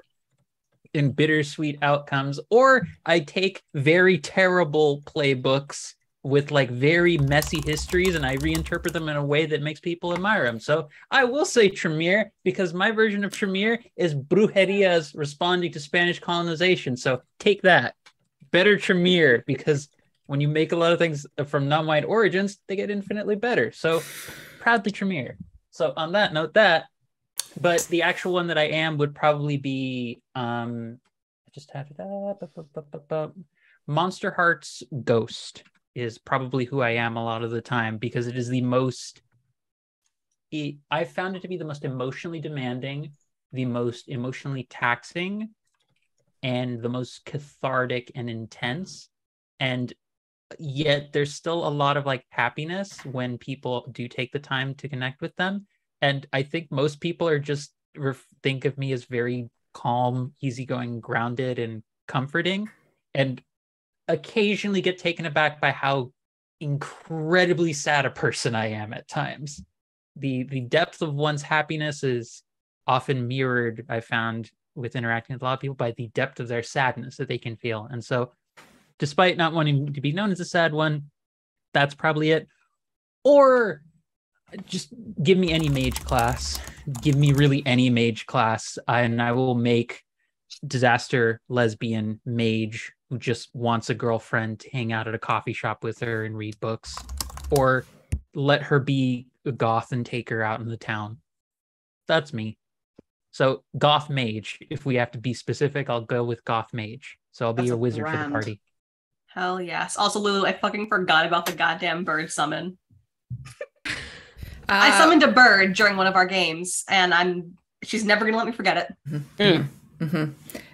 in bittersweet outcomes, or I take very terrible playbooks with like very messy histories and I reinterpret them in a way that makes people admire them. So I will say Tremere, because my version of Tremere is Brujeria's responding to Spanish colonization. So take that. Better Tremere, because when you make a lot of things from non-white origins, they get infinitely better. So proudly Tremere. So on that note, but the actual one that I am would probably be I just have it up. Monster Hearts Ghost is probably who I am a lot of the time, because it is the most I found it to be the most emotionally demanding, the most emotionally taxing, and the most cathartic and intense. And yet there's still a lot of like happiness when people do take the time to connect with them. And I think most people are just think of me as very calm, easygoing, grounded, and comforting, and occasionally get taken aback by how incredibly sad a person I am at times. The depth of one's happiness is often mirrored, I found, with interacting with a lot of people, by the depth of their sadness that they can feel. And so, despite not wanting to be known as a sad one, that's probably it. Or just give me any mage class. Give me really any mage class, and I will make disaster lesbian mage who just wants a girlfriend to hang out at a coffee shop with her and read books, or let her be a goth and take her out in the town. That's me. So goth mage, if we have to be specific, I'll go with goth mage. So I'll be That's a a wizard for the brand. party. Hell yes. Also, Lulu, I fucking forgot about the goddamn bird summon. I summoned a bird during one of our games, and she's never gonna let me forget it.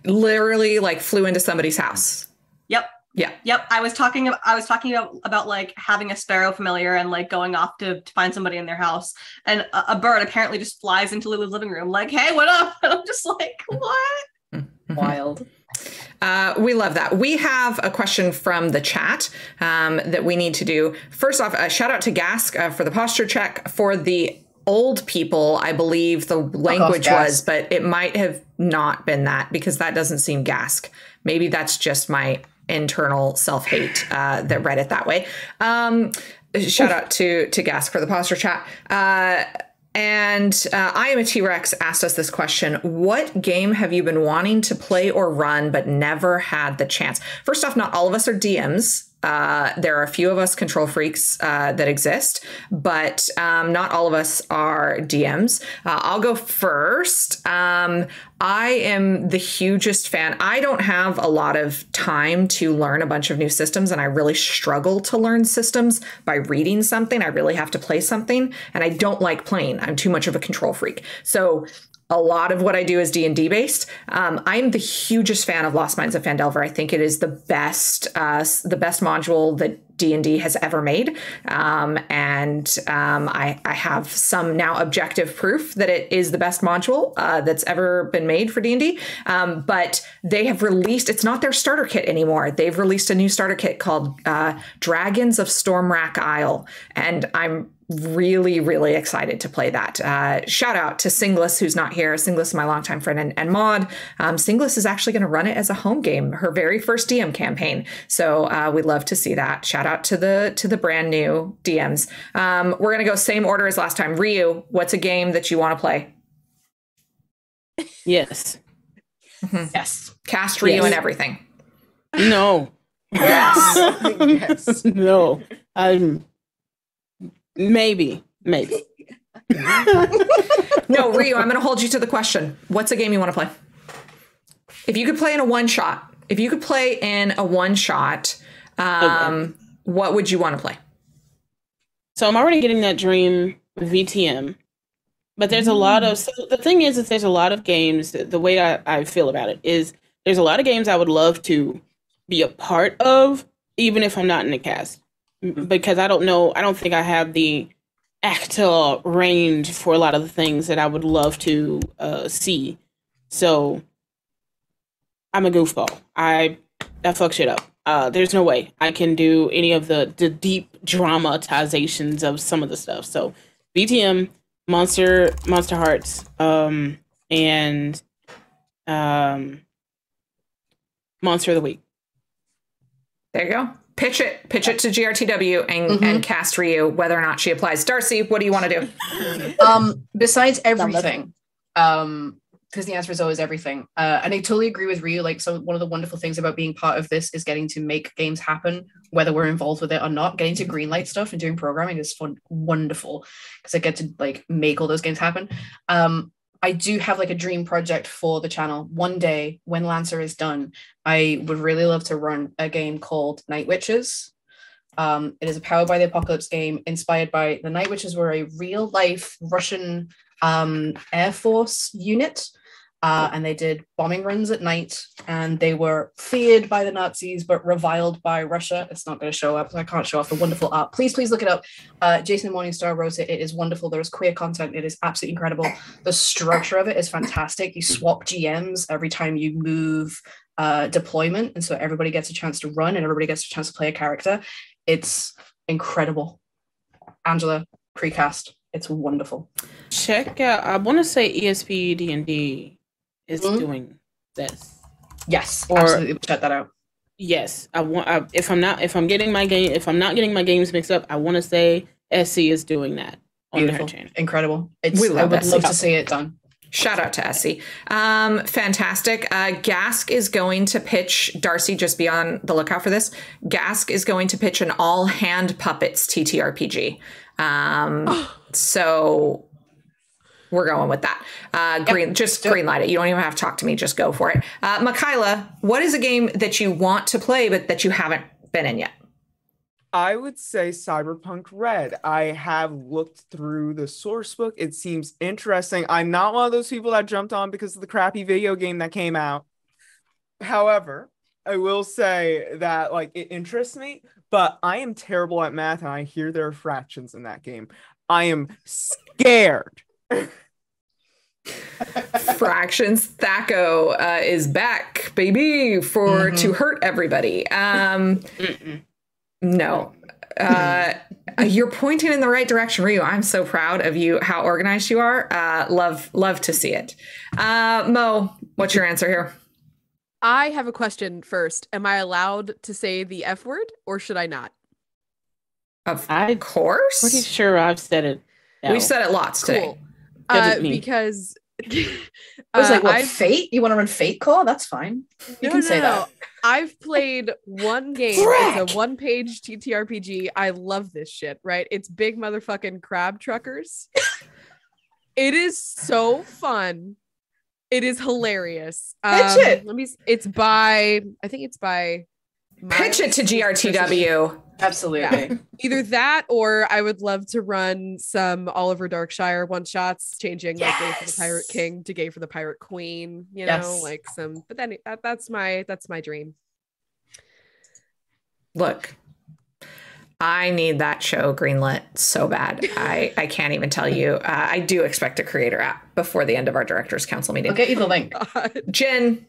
Literally like flew into somebody's house. Yep. Yeah. Yep. I was talking about like having a sparrow familiar and like going off to find somebody in their house, and a bird apparently just flies into Lulu's living room like, "Hey, what up?" And I'm just like, "What?" Wild. We love that. We have a question from the chat that we need to do. First off, a shout out to Gask for the posture check. For the old people, I believe the language was, but it might have not been that, because that doesn't seem Gask. Maybe that's just my internal self-hate that read it that way. Shout out to Gask for the posture chat. And I Am a T-Rex asked us this question. What game have you been wanting to play or run but never had the chance? First off, not all of us are DMs. There are a few of us control freaks that exist, but not all of us are DMs. I'll go first. I am the hugest fan. I don't have a lot of time to learn a bunch of new systems, and I really struggle to learn systems by reading something. I really have to play something, and I don't like playing. I'm too much of a control freak. So a lot of what I do is D&D based. I'm the hugest fan of Lost Mines of Phandelver. I think it is the best module that D&D has ever made. I have some now objective proof that it is the best module that's ever been made for D&D. But they have released, it's not their starter kit anymore. They've released a new starter kit called Dragons of Stormwrack Isle. And I'm really, really excited to play that. Shout out to Singlis, who's not here. Singlis is my longtime friend and mod. Singlis is actually going to run it as a home game, her very first DM campaign. So we'd love to see that. Shout out to the brand new DMs. We're going to go same order as last time. Ryu, what's a game that you want to play? Yes. Yes. Cast Ryu and everything. No. Yes. Yes. No. Maybe. No, Ryu, I'm going to hold you to the question. What's a game you want to play? If you could play in a one shot, what would you want to play? So I'm already getting that dream VTM, but there's a lot of, so the thing is there's a lot of games, the way I feel about it is there's a lot of games I would love to be a part of, even if I'm not in the cast. Because I don't think I have the actor range for a lot of the things that I would love to see. So I'm a goofball. I fuck shit up. There's no way I can do any of the deep dramatizations of some of the stuff. So VTM, Monster Hearts, and Monster of the Week. There you go. Pitch it to GRTW and cast Ryu, whether or not she applies. Darcy, what do you want to do? Besides everything, because the answer is always everything. And I totally agree with Ryu. Like, so one of the wonderful things about being part of this is getting to make games happen, whether we're involved with it or not. Getting to greenlight stuff and doing programming is fun, wonderful, because I get to like make all those games happen. I do have like a dream project for the channel. One day when Lancer is done, I would really love to run a game called Night Witches. It is a Powered by the Apocalypse game inspired by the Night Witches were a real life Russian Air Force unit. And they did bombing runs at night, and they were feared by the Nazis, but reviled by Russia. It's not going to show up, so I can't show off the wonderful art. Please look it up. Jason Morningstar wrote it. It is wonderful. There is queer content. It is absolutely incredible. The structure of it is fantastic. You swap GMs every time you move deployment, and so everybody gets a chance to run, and everybody gets a chance to play a character. It's incredible. Angela, precast. It's wonderful. Check out. I want to say ESP D&D is doing this. Yes, absolutely. Check that out. Yes, if I'm not getting my games mixed up, I want to say SC is doing that on their channel. Incredible. I would love to see it done. Shout out to SC. Fantastic. Gask is going to pitch, Darcy, just be on the lookout for this. Gask is going to pitch an all hand puppets TTRPG. So we're going with that. Greenlight it. You don't even have to talk to me. Just go for it. Michaela, what is a game that you want to play, but that you haven't been in yet? I would say Cyberpunk Red. I have looked through the source book. It seems interesting. I'm not one of those people that jumped on because of the crappy video game that came out. However, I will say that like it interests me, but I am terrible at math, and I hear there are fractions in that game. I am scared. Fractions Thaco is back, baby, to hurt everybody. No. You're pointing in the right direction, Ryu. I'm so proud of you, how organized you are. Love to see it. Mo, what's your answer here? I have a question first. Am I allowed to say the F word, or should I not? Of course. Pretty sure I've said it. No. We've said it lots today. Because I was like, what, Fate? You want to run Fate Call? That's fine. You can say that. I've played one game. It's a one-page TTRPG. I love this shit, right? It's big motherfucking crab truckers. It is so fun. It is hilarious. Pitch it. I think it's by Pitch it to GRTW. Absolutely. Yeah. Either that, or I would love to run some Oliver Darkshire one shots, changing like Gay for the Pirate King to Gay for the Pirate Queen. You know, like some. But then that's my dream. Look, I need that show greenlit so bad. I can't even tell you. I do expect a creator app before the end of our directors council meeting. I'll get you the link. Jen.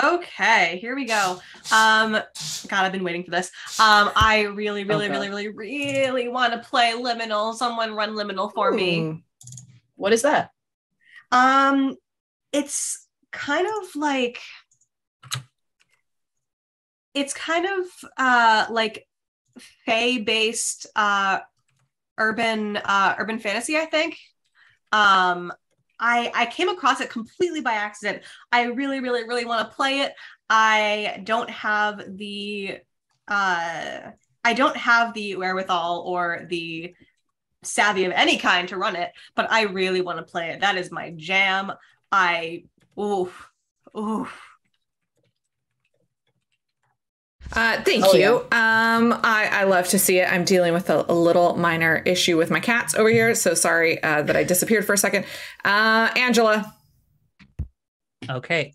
Okay, here we go. God, I've been waiting for this. I really want to play Liminal. Someone run Liminal for me. What is that? It's kind of like fae-based urban fantasy, I think. I came across it completely by accident. I really want to play it. I don't have the wherewithal or the savvy of any kind to run it, but I really want to play it. That is my jam. Thank you. Yeah. I love to see it. I'm dealing with a little minor issue with my cats over here, so sorry that I disappeared for a second. Angela. Okay.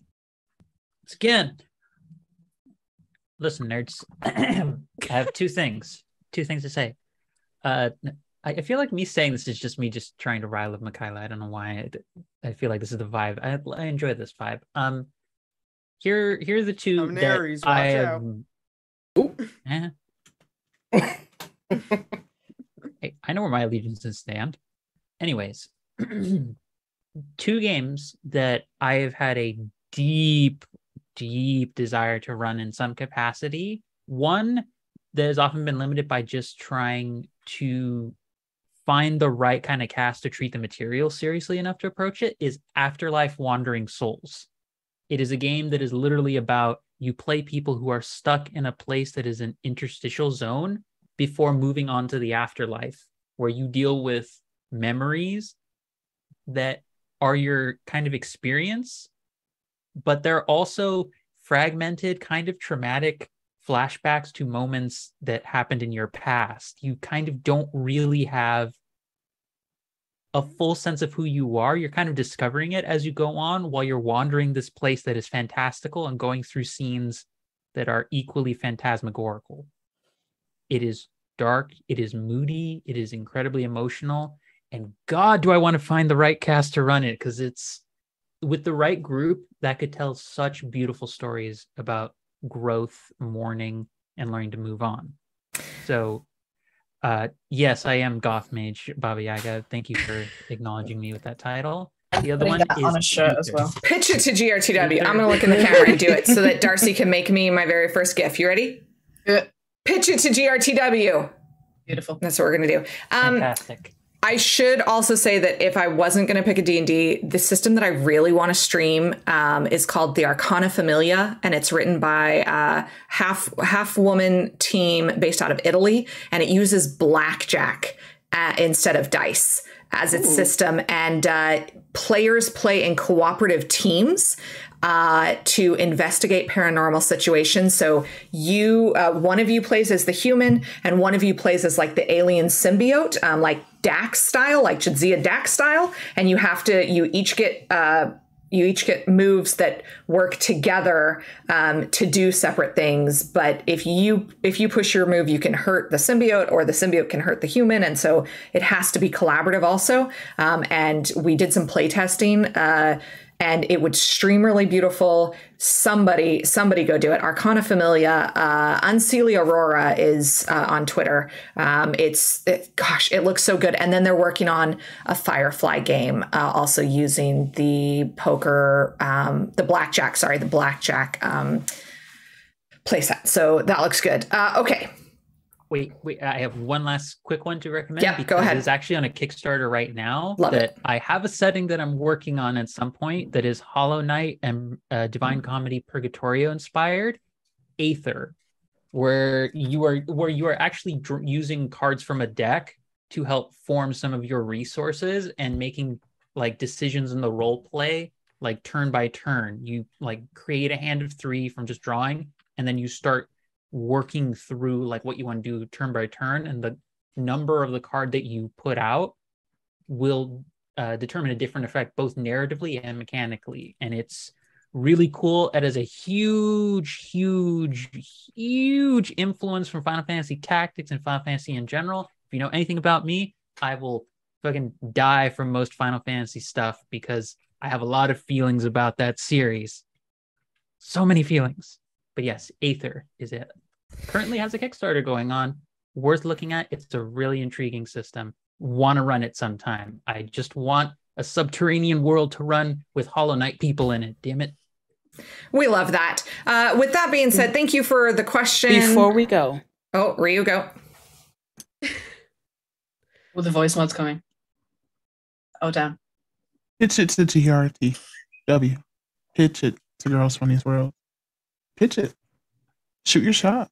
Again, listen, nerds. I have two things to say. I I feel like me saying this is just me just trying to rile up Michaela. I don't know why. I feel like this is the vibe. I enjoy this vibe. Here are the two I'm an that Aries, I watch have. Hey, I know where my allegiances stand. Anyways, two games that I have had a deep desire to run in some capacity. One that has often been limited by just trying to find the right kind of cast to treat the material seriously enough to approach it is Afterlife Wandering Souls. It is a game that is literally about you play people who are stuck in a place that is an interstitial zone before moving on to the afterlife, where you deal with memories that are your kind of experience, but they're also fragmented, kind of traumatic flashbacks to moments that happened in your past. You kind of don't really have a full sense of who you are. You're kind of discovering it as you go on while you're wandering this place that is fantastical and going through scenes that are equally phantasmagorical. It is dark, it is moody, it is incredibly emotional, and God, do I want to find the right cast to run it, because it's with the right group that could tell such beautiful stories about growth, mourning, and learning to move on. So yes, I am Goth Mage Baba Yaga. Thank you for acknowledging me with that title. The other one is on a shirt as Aether. well. Pitch it to GRTW. I'm going to look in the camera and do it so that Darcy can make me my very first GIF. You ready? Yeah. Pitch it to GRTW. Beautiful. That's what we're going to do. Fantastic. I should also say that if I wasn't going to pick a D&D, the system that I really want to stream is called the Arcana Familia, and it's written by a half woman team based out of Italy, and it uses blackjack instead of dice as its system, and players play in cooperative teams to investigate paranormal situations. So one of you plays as the human, and one of you plays as like the alien symbiote, like Dax style, like Jadzia Dax style, and you each get moves that work together to do separate things. But if you push your move, you can hurt the symbiote, or the symbiote can hurt the human, and so it has to be collaborative also. And we did some play testing. And it would stream really beautiful. Somebody go do it. Arcana Familia. Unseelie Aurora is on Twitter. It looks so good. And then they're working on a Firefly game, also using the blackjack playset. So that looks good. Okay. Wait, I have one last quick one to recommend. Yeah, go ahead. It's actually on a Kickstarter right now. Love it. I have a setting that I'm working on at some point that is Hollow Knight and Divine Comedy Purgatorio inspired. Aether, where you are actually using cards from a deck to help form some of your resources and making like decisions in the role play, like turn by turn. You like create a hand of 3 from just drawing, and then you start working through like what you want to do turn by turn, and the number of the card that you put out will determine a different effect both narratively and mechanically. And it's really cool. It has a huge influence from Final Fantasy Tactics and Final Fantasy in general. If you know anything about me, I will fucking die from most Final Fantasy stuff because I have a lot of feelings about that series. So many feelings. But yes, Aether is it. Currently has a Kickstarter going on. Worth looking at. It's a really intriguing system. Want to run it sometime. I just want a subterranean world to run with Hollow Knight people in it. Damn it. We love that. With that being said, thank you for the question. Before we go. Oh, Ryu, go. With the voice mods coming. Oh, damn. Pitch it to GRTW. Pitch it to Girls Funniest World. Pitch it. Shoot your shot.